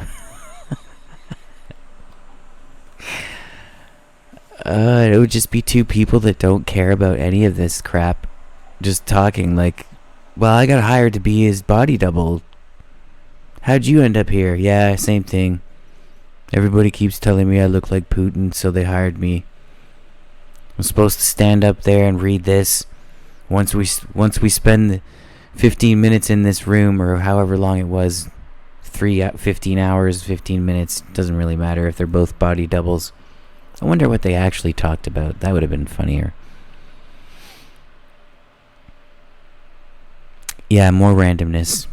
It would just be two people that don't care about any of this crap. Just talking like, well, I got hired to be his body double. How'd you end up here? Yeah, same thing. Everybody keeps telling me I look like Putin, so they hired me. I'm supposed to stand up there and read this. Once we spend 15 minutes in this room, or however long it was, 15 hours, 15 minutes, doesn't really matter if they're both body doubles. I wonder what they actually talked about. That would have been funnier. Yeah, more randomness.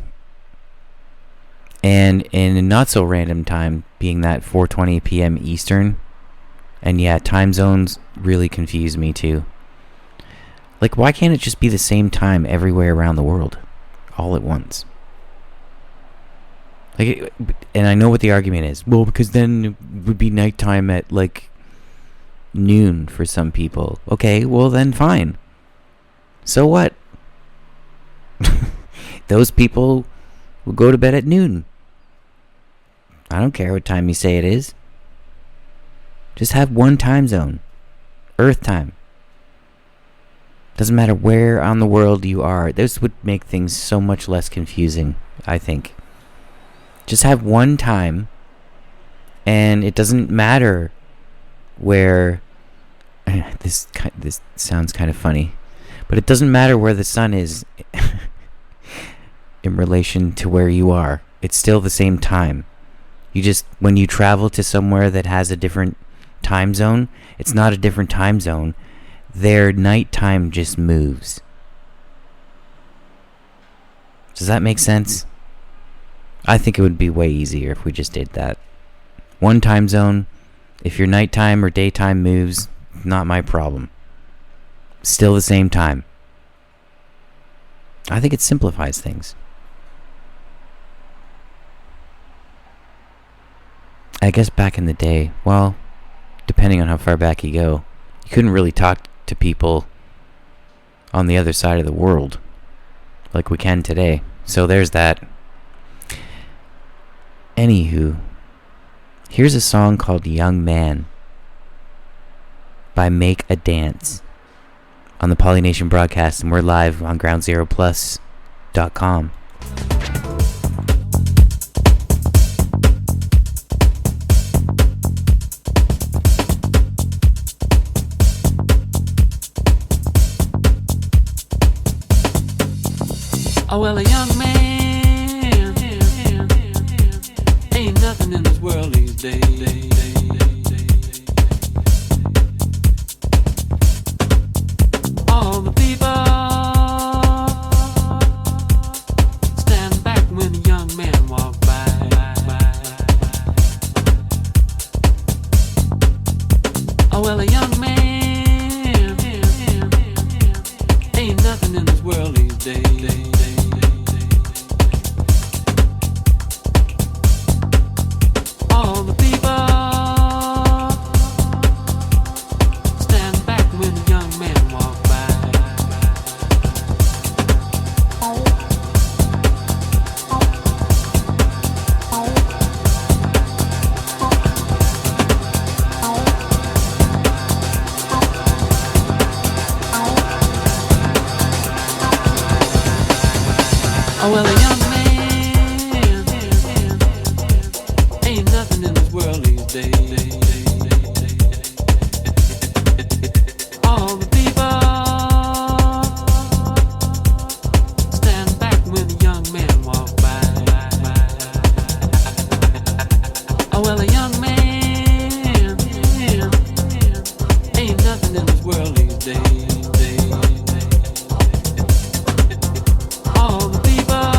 And in a not so random time, being that 4:20 p.m. Eastern. And yeah, time zones really confuse me too. Like, why can't it just be the same time everywhere around the world? All at once. Like, and I know what the argument is. Well, because then it would be nighttime at, like, noon for some people. Okay, well then fine. So what? Those people will go to bed at noon. I don't care what time you say it is. Just have one time zone. Earth time. Doesn't matter where on the world you are. This would make things so much less confusing, I think. Just have one time, and it doesn't matter where... This sounds kind of funny, but it doesn't matter where the sun is in relation to where you are. It's still the same time. You just, when you travel to somewhere that has a different time zone, it's not a different time zone. Their nighttime just moves. Does that make sense? I think it would be way easier if we just did that. One time zone. If your nighttime or daytime moves, not my problem. Still the same time. I think it simplifies things. I guess back in the day, well, depending on how far back you go, you couldn't really talk to people on the other side of the world like we can today. So there's that. Anywho, here's a song called Young Man by Make a Dance on the Polynation broadcast, and we're live on groundzeroplus.com. Oh, well, a young man ain't nothing in this world these days. All the people stand back when a young man walks by. Oh, well, a young man ain't nothing in this world these days. Oh, well, a young man ain't nothing in this world these days. All the people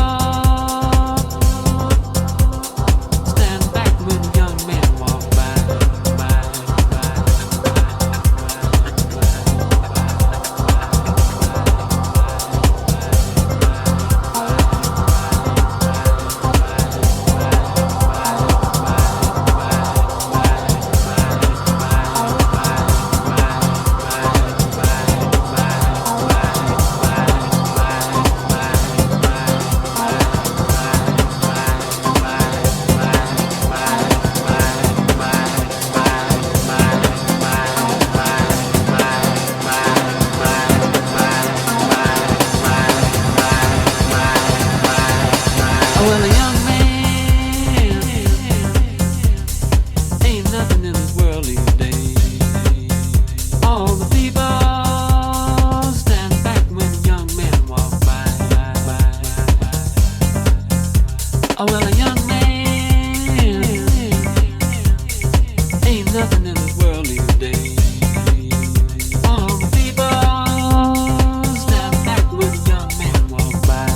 stand back when a young man walk by. Well, a young man ain't nothing in this world these days. All the people stand back when a young man walk by. Oh, well, a young man ain't nothing in this world these days. All the people stand back when a young man walk by.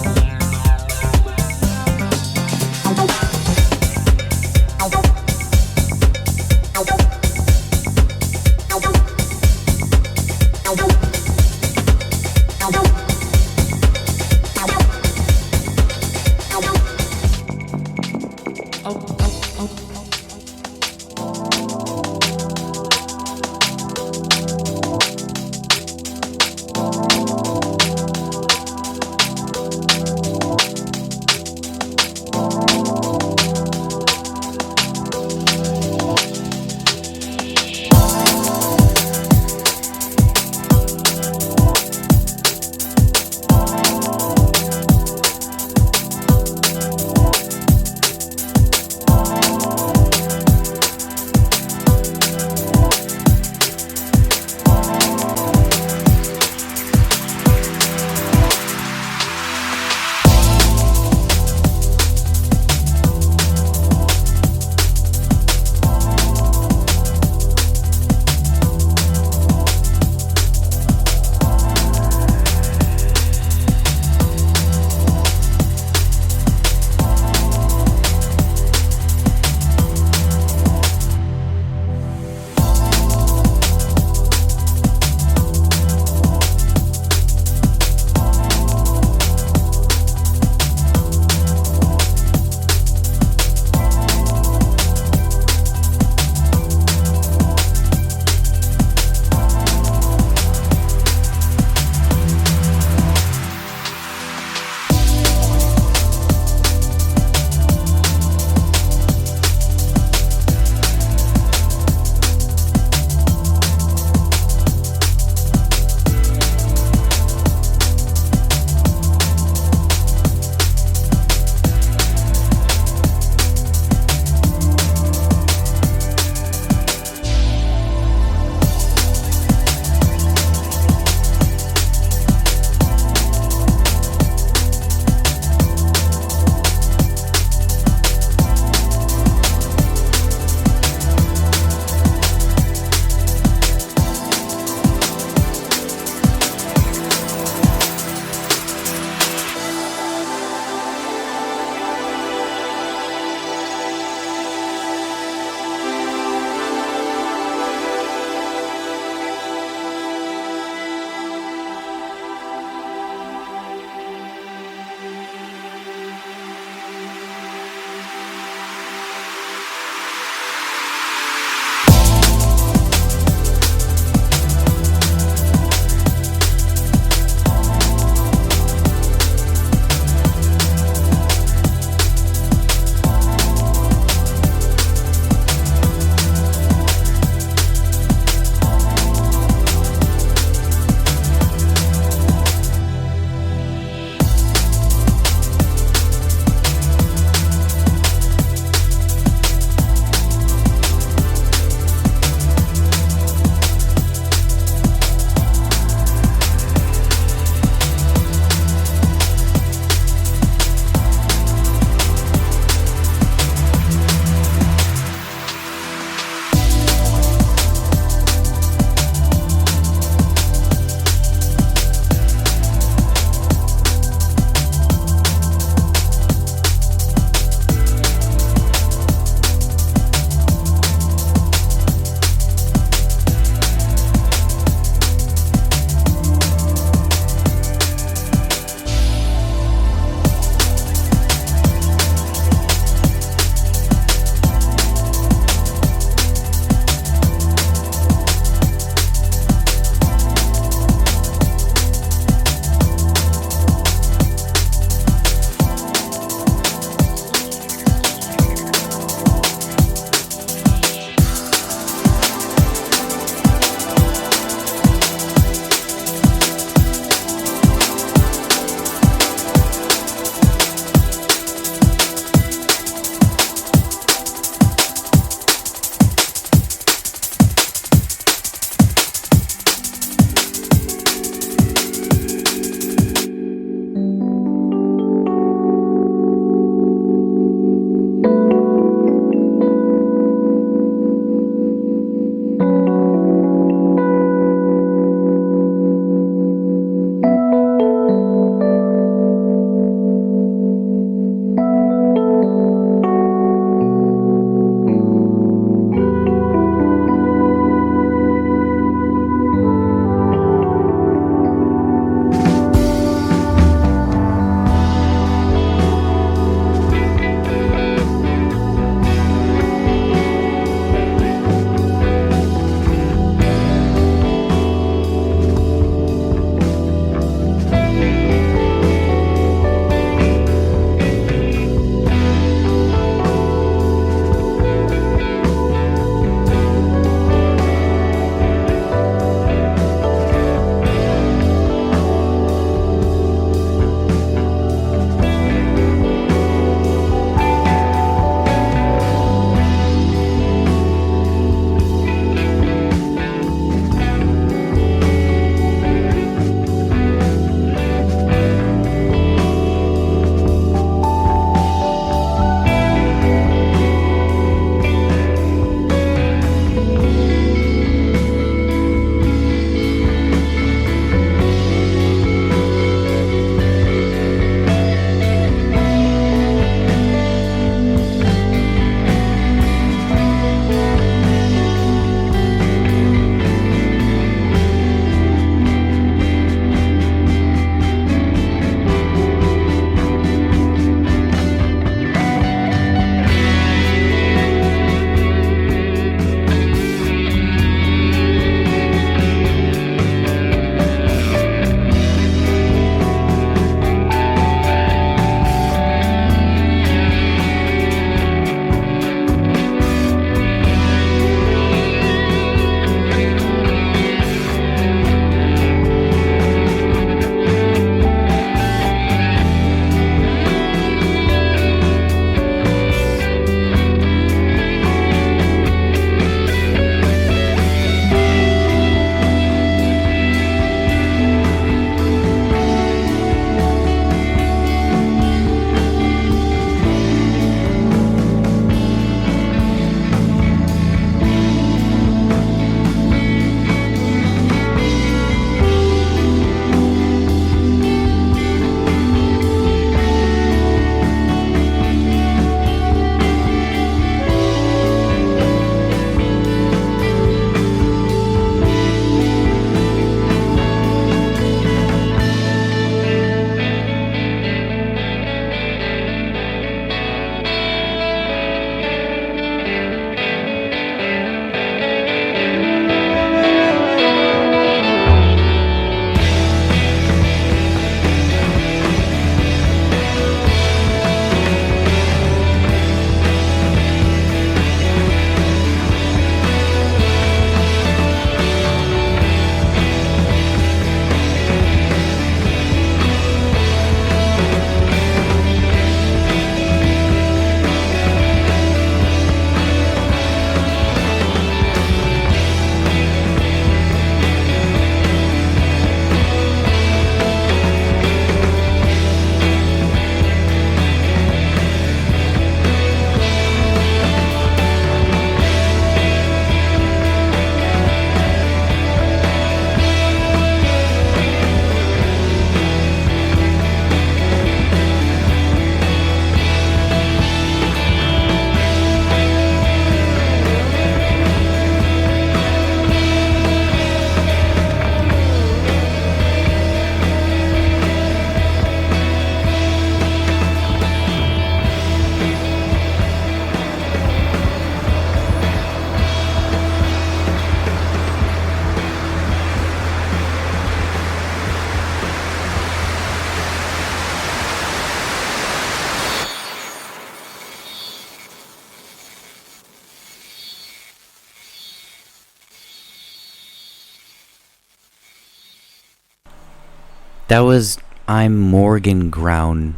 That was I'm Morgan Ground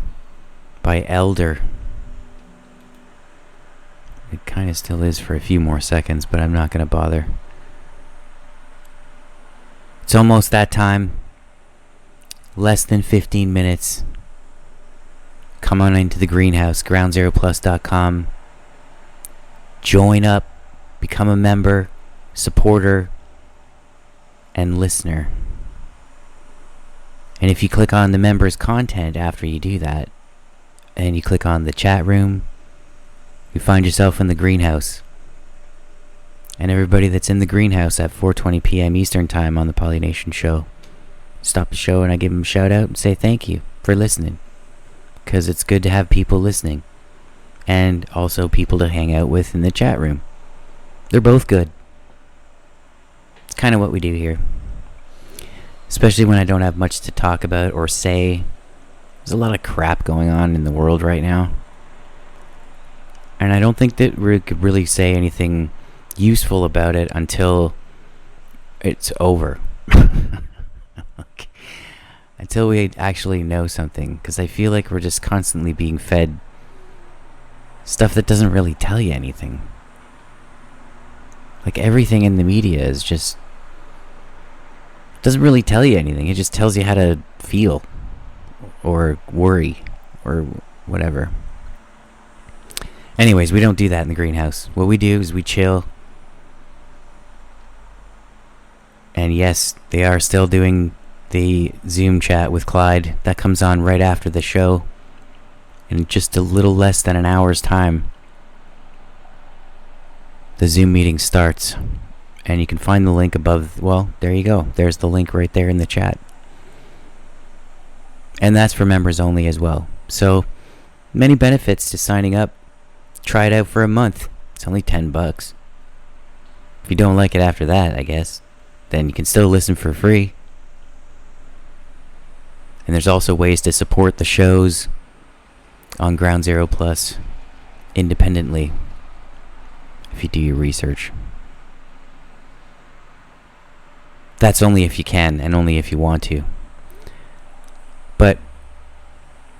by Elder. It kind of still is for a few more seconds, but I'm not going to bother. It's almost that time. Less than 15 minutes. Come on into the greenhouse, groundzeroplus.com. Join up, become a member, supporter, and listener. And if you click on the members' content after you do that, and you click on the chat room, you find yourself in the greenhouse. And everybody that's in the greenhouse at 4:20 p.m. Eastern Time on the Polynation Show, stop the show and I give them a shout out and say thank you for listening. Because it's good to have people listening. And also people to hang out with in the chat room. They're both good. It's kind of what we do here. Especially when I don't have much to talk about or say. There's a lot of crap going on in the world right now. And I don't think that we could really say anything useful about it until it's over. Okay. Until we actually know something. Because I feel like we're just constantly being fed stuff that doesn't really tell you anything. Like everything in the media is just... doesn't really tell you anything. It just tells you how to feel. Or worry. Or whatever. Anyways, we don't do that in the greenhouse. What we do is we chill. And yes, they are still doing the Zoom chat with Clyde. That comes on right after the show. In just a little less than an hour's time. The Zoom meeting starts. And you can find the link above. Well, there you go. There's the link right there in the chat. And that's for members only as well. So, many benefits to signing up. Try it out for a month. It's only $10. If you don't like it after that, I guess, then you can still listen for free. And there's also ways to support the shows on Ground Zero Plus independently if you do your research. That's only if you can and only if you want to. But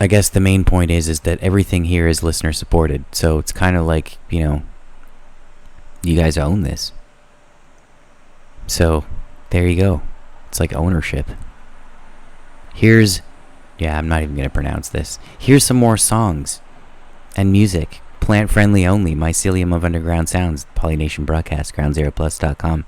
I guess the main point is that everything here is listener supported. So it's kind of like, you guys own this. So there you go. It's like ownership. I'm not even going to pronounce this. Here's some more songs and music. Plant friendly only. Mycelium of Underground Sounds. Polynation Broadcast. GroundZeroPlus.com.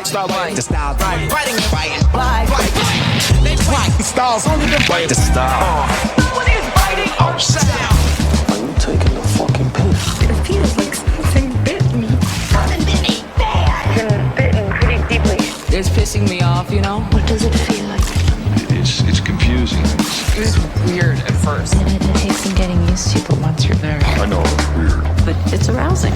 Start like the style, writing and writing. They fight the styles only been the style. What is writing? Oh, sound. Are you taking the fucking piss? It feels like something bit me. Something bit me bad. Been bitten pretty deeply. It's pissing me off, you know? What does it feel like? It's confusing. It was weird at first. And it takes some getting used to, but once you're there, I know it's weird. but it's arousing.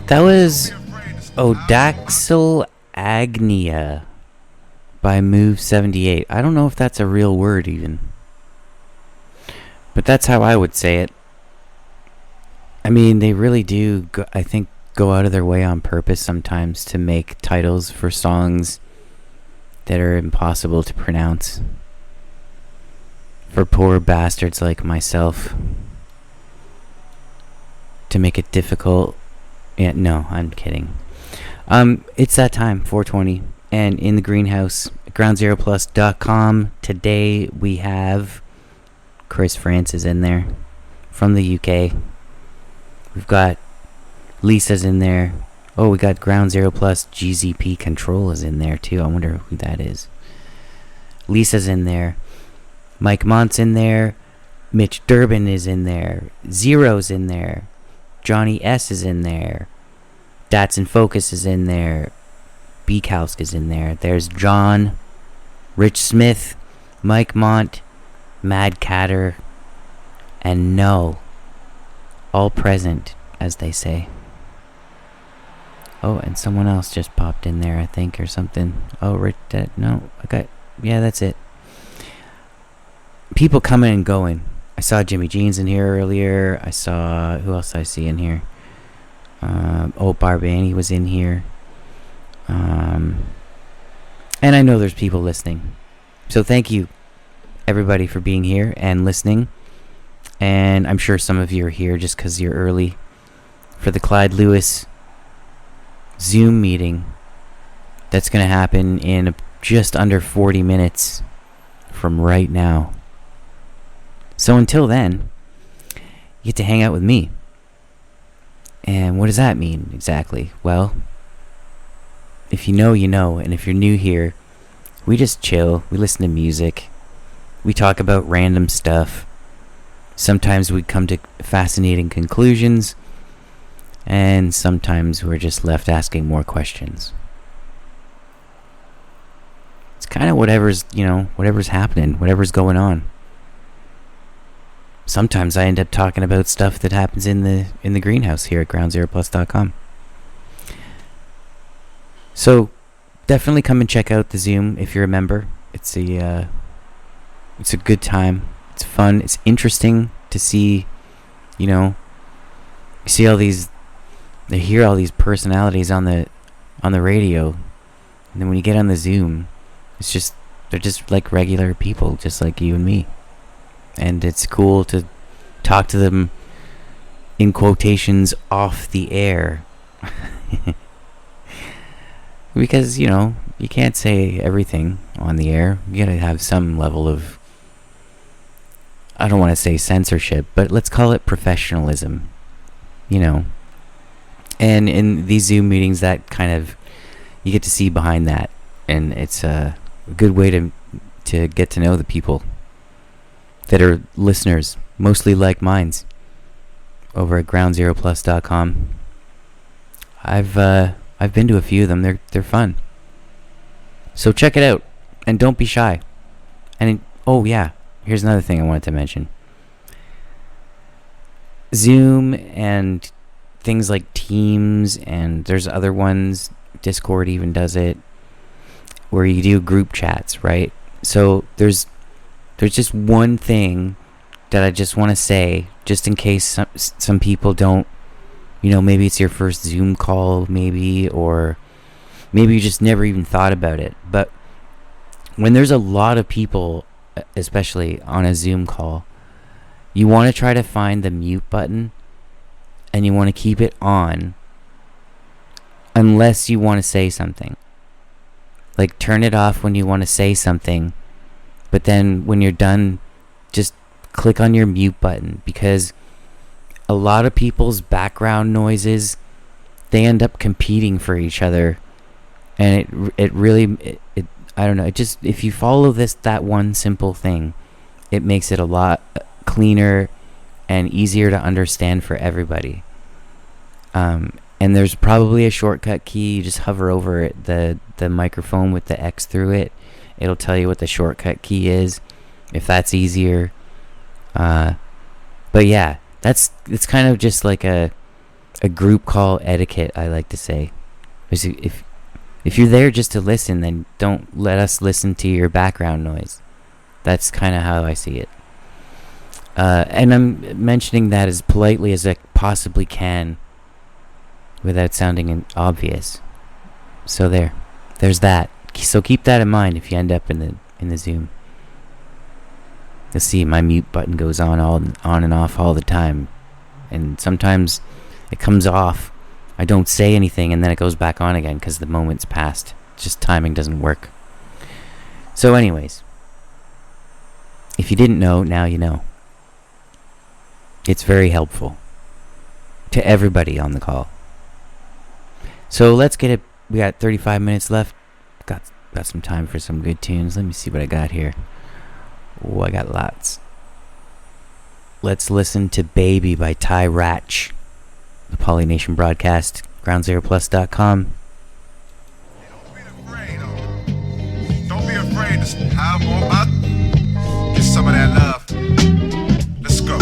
That was Odaxil Agnia by Move 78. I don't know if that's a real word even, but that's how I would say it. I mean, they really do, I think, go out of their way on purpose sometimes to make titles for songs that are impossible to pronounce for poor bastards like myself, to make it difficult. Yeah, no, I'm kidding. It's that time, 420, and in the greenhouse, groundzeroplus.com. Today we have Chris Francis in there from the UK. We've got Lisa's in there. Oh, we got Ground Zero Plus GZP Control is in there too. I wonder who that is. Lisa's in there. Mike Mont's in there. Mitch Durbin is in there. Zero's in there. Johnny S is in there. Datsun Focus is in there. Beekhouse is in there. There's John, Rich Smith, Mike Mont, Mad Catter, and No. All present, as they say. Oh, and someone else just popped in there, I think, or something. Oh, Rich, no, okay. Yeah, that's it. People coming and going. I saw Jimmy Jeans in here earlier. I saw, who else did I see in here? Barbani was in here. And I know there's people listening. So thank you, everybody, for being here and listening. And I'm sure some of you are here just because you're early for the Clyde Lewis Zoom meeting that's going to happen in just under 40 minutes from right now. So until then, you get to hang out with me. And what does that mean exactly? Well, if you know, you know. And if you're new here, we just chill. We listen to music. We talk about random stuff. Sometimes we come to fascinating conclusions. And sometimes we're just left asking more questions. It's kind of whatever's happening, whatever's going on. Sometimes I end up talking about stuff that happens in the greenhouse here at groundzeroplus.com. So definitely come and check out the Zoom if you're a member. It's a good time. It's fun. It's interesting to see, you see all these, they hear all these personalities on the radio, and then when you get on the Zoom, they're just like regular people, just like you and me. And it's cool to talk to them, in quotations, off the air. Because, you can't say everything on the air. You gotta have some level of, I don't want to say censorship, but let's call it professionalism. And in these Zoom meetings, that kind of, you get to see behind that. And it's a good way to get to know the people that are listeners, mostly like minds, over at groundzeroplus.com. I've been to a few of them. They're fun. So check it out, and don't be shy. And oh yeah, here's another thing I wanted to mention. Zoom and things like Teams, and there's other ones. Discord even does it, where you do group chats, right? So there's just one thing that I just want to say, just in case some people don't, maybe it's your first Zoom call, maybe, or maybe you just never even thought about it. But when there's a lot of people, especially on a Zoom call, you want to try to find the mute button, and you want to keep it on unless you want to say something. Like, turn it off when you want to say something, but then when you're done, just click on your mute button, because a lot of people's background noises, they end up competing for each other, and it really I don't know, it just, if you follow that one simple thing, it makes it a lot cleaner and easier to understand for everybody. And there's probably a shortcut key. You just hover over it, the microphone with the X through it. It'll tell you what the shortcut key is, if that's easier. But yeah, it's kind of just like a group call etiquette, I like to say. If you're there just to listen, then don't let us listen to your background noise. That's kind of how I see it. And I'm mentioning that as politely as I possibly can, without sounding obvious. So there's that. So keep that in mind if you end up in the Zoom. You'll see my mute button goes on and off all the time, and sometimes it comes off. I don't say anything, and then it goes back on again because the moment's passed. Just timing doesn't work. So anyways, if you didn't know, now you know. It's very helpful to everybody on the call. So let's get it. We got 35 minutes left. Got some time for some good tunes. Let me see what I got here. Oh, I got lots. Let's listen to Baby by Ty Ratch. The Polynation broadcast, groundzeroplus.com. Don't be afraid to have more up. Get some of that love. Let's go.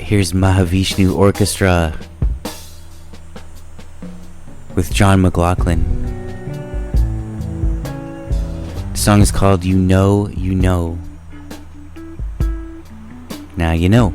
Here's Mahavishnu Orchestra with John McLaughlin. The song is called You Know, You Know. Now you know.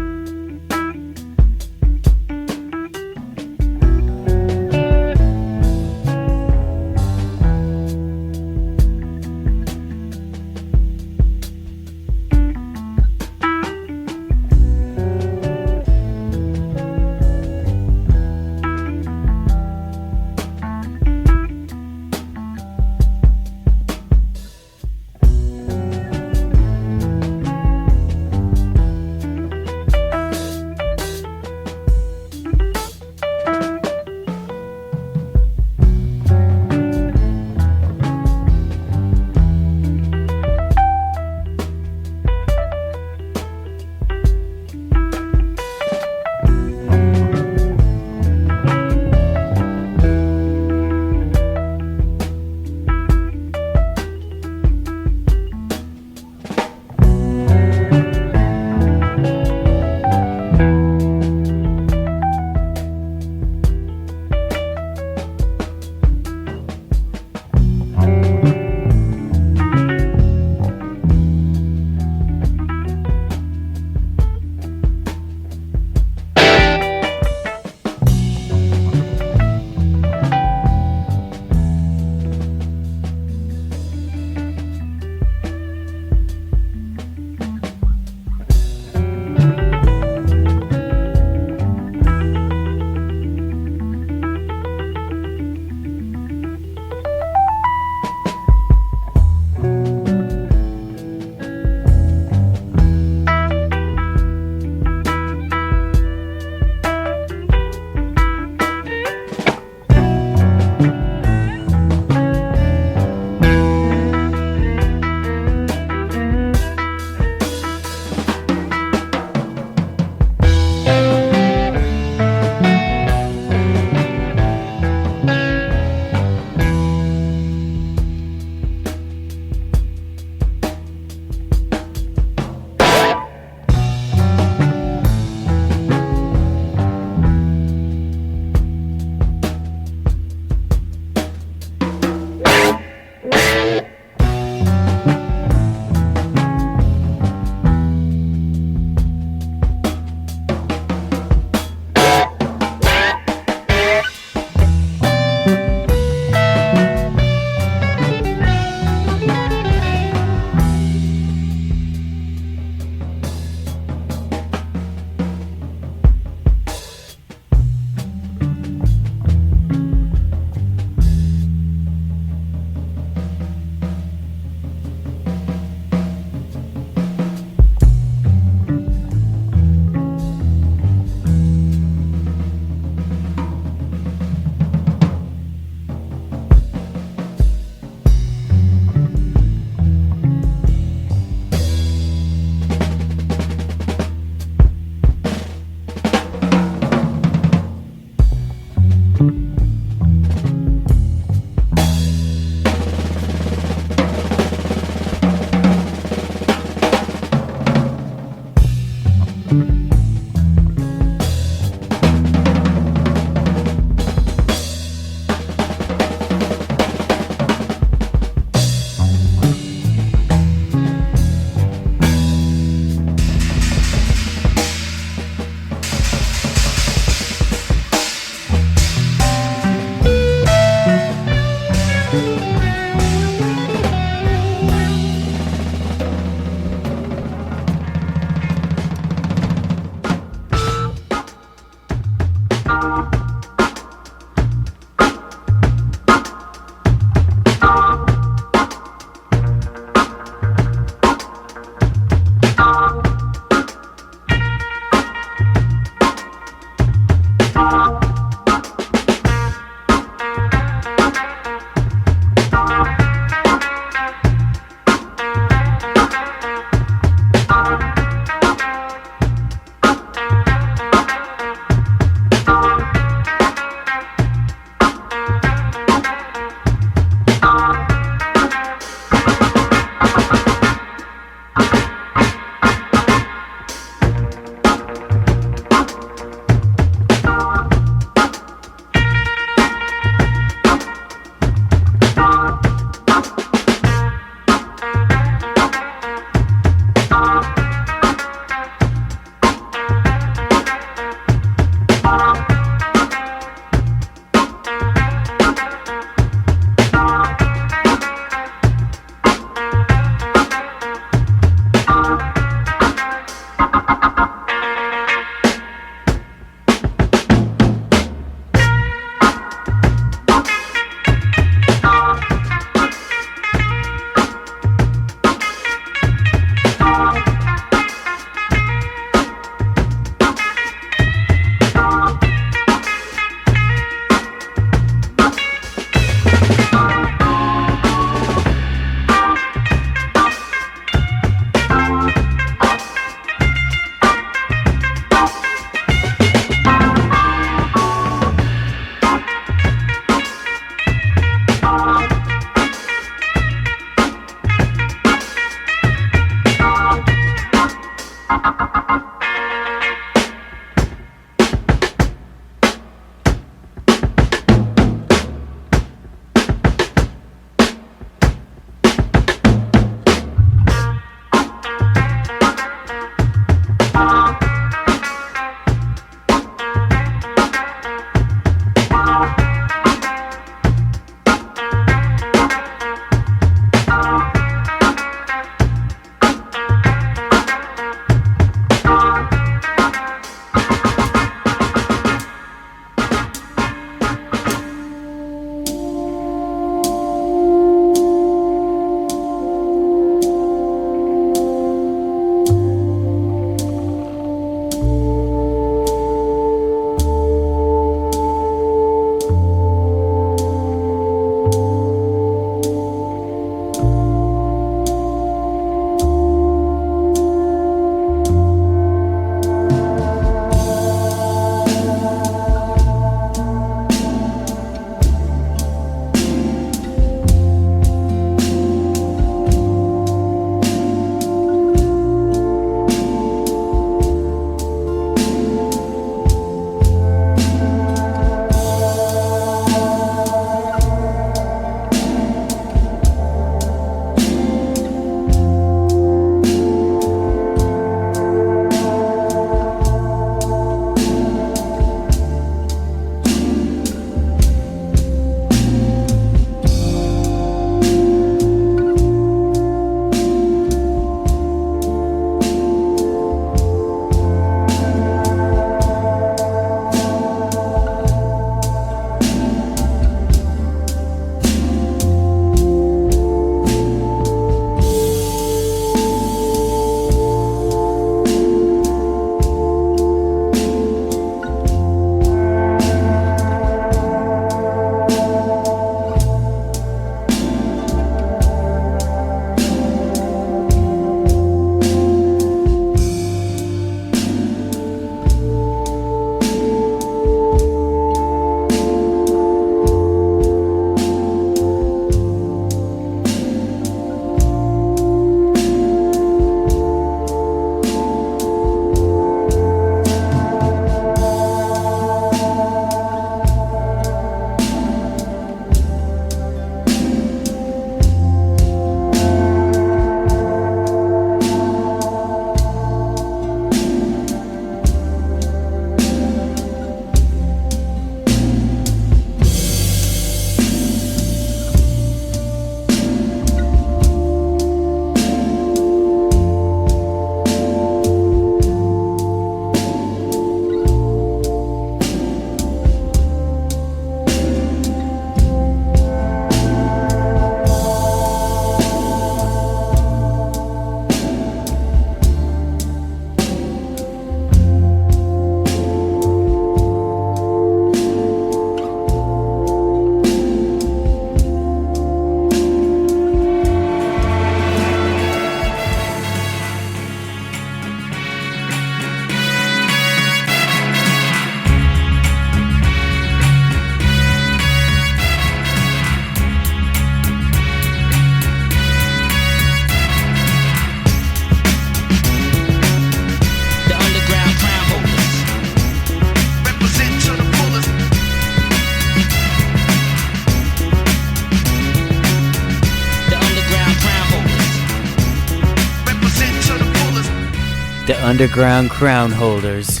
The underground crown holders.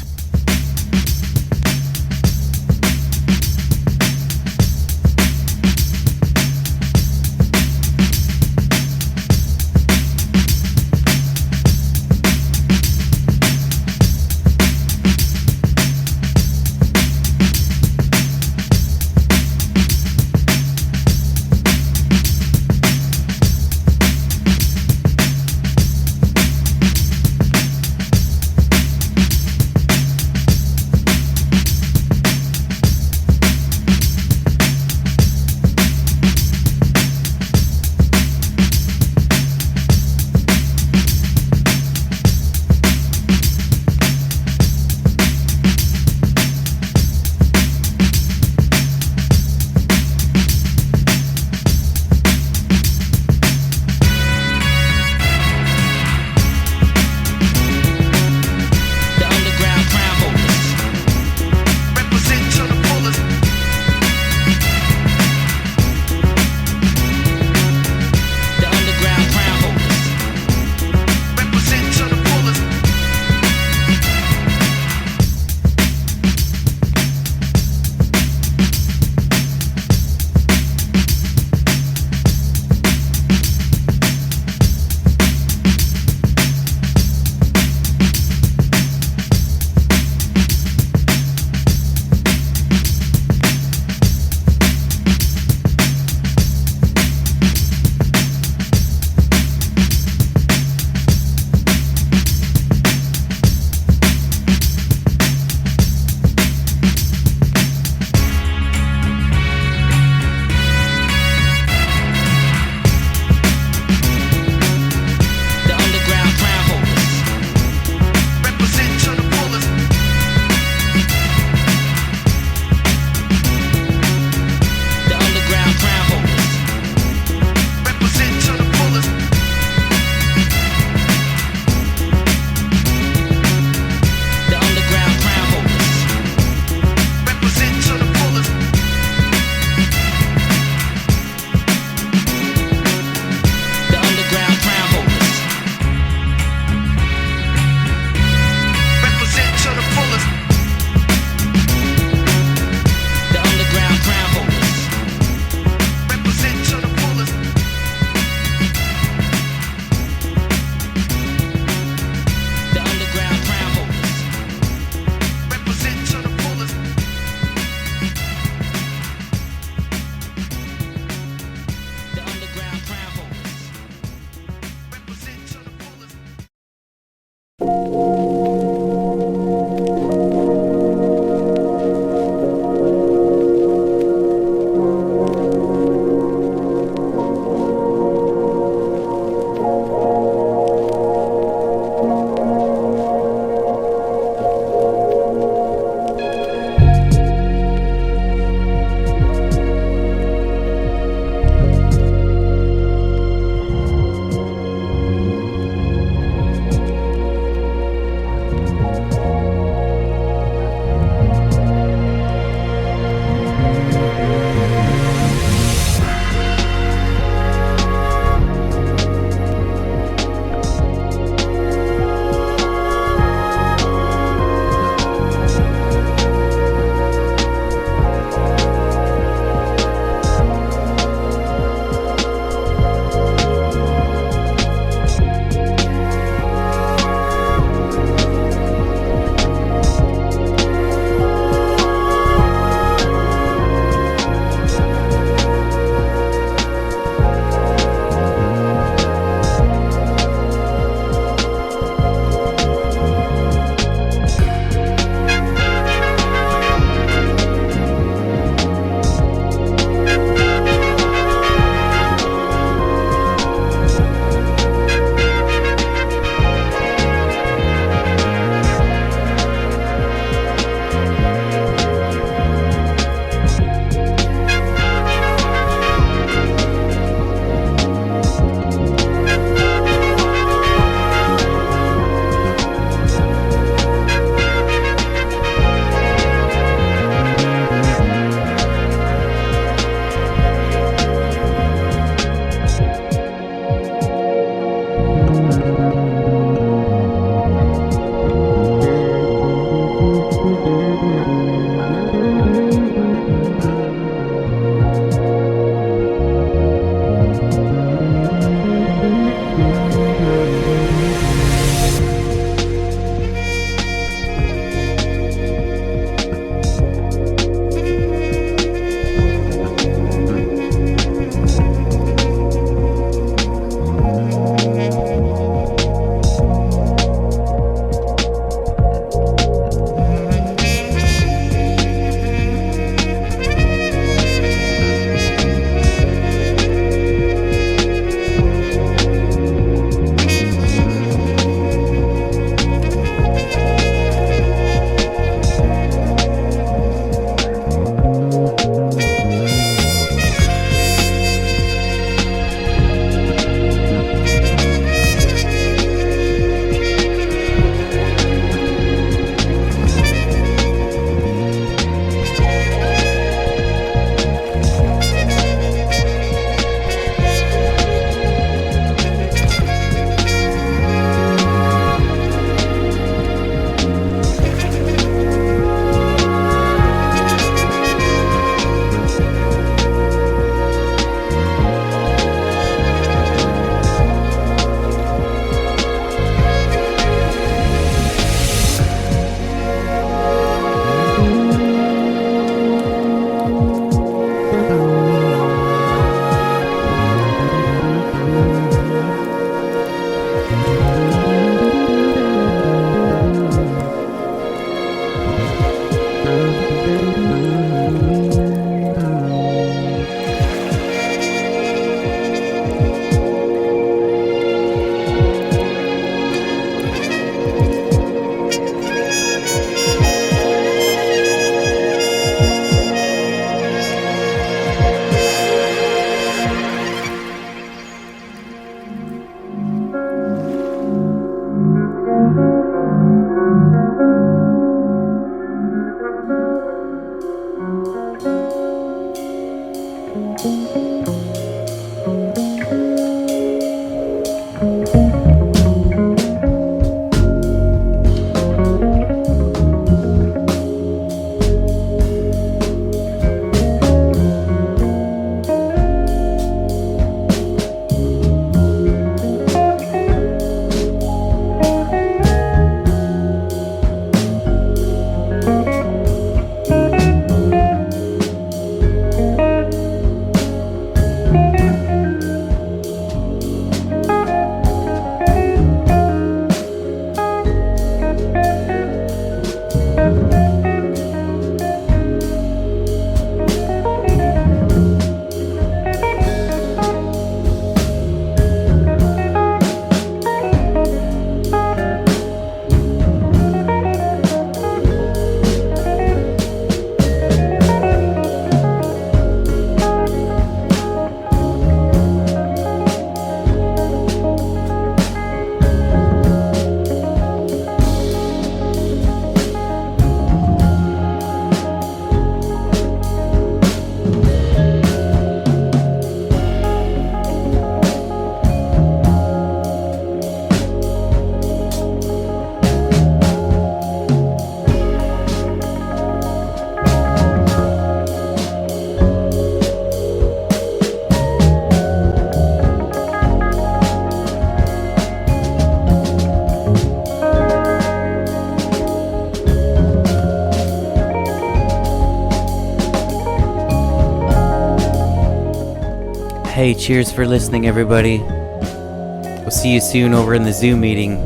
Hey, cheers for listening, everybody. We'll see you soon over in the Zoom meeting.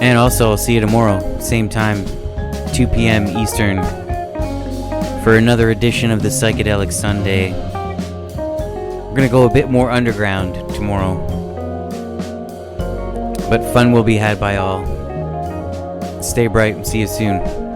And also, I'll see you tomorrow, same time, 2 p.m. Eastern, for another edition of the Psychedelic Sunday. We're going to go a bit more underground tomorrow, but fun will be had by all. Stay bright and see you soon.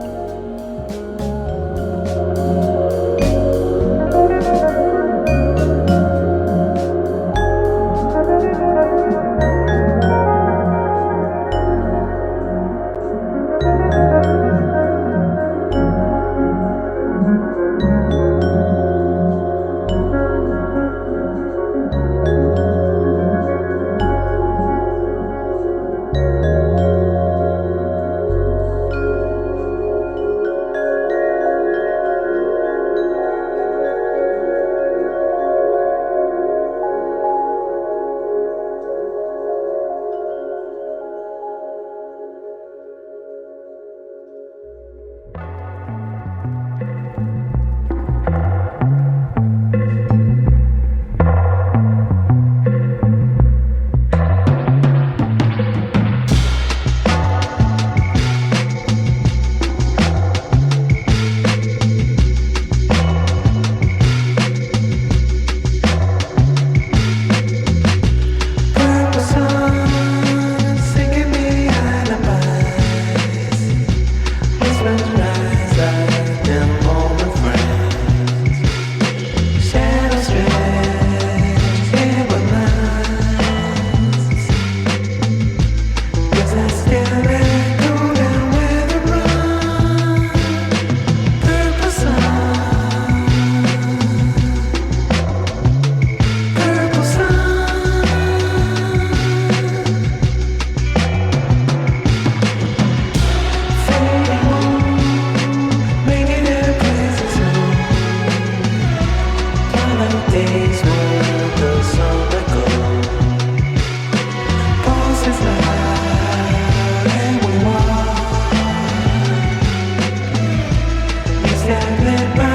Stand by.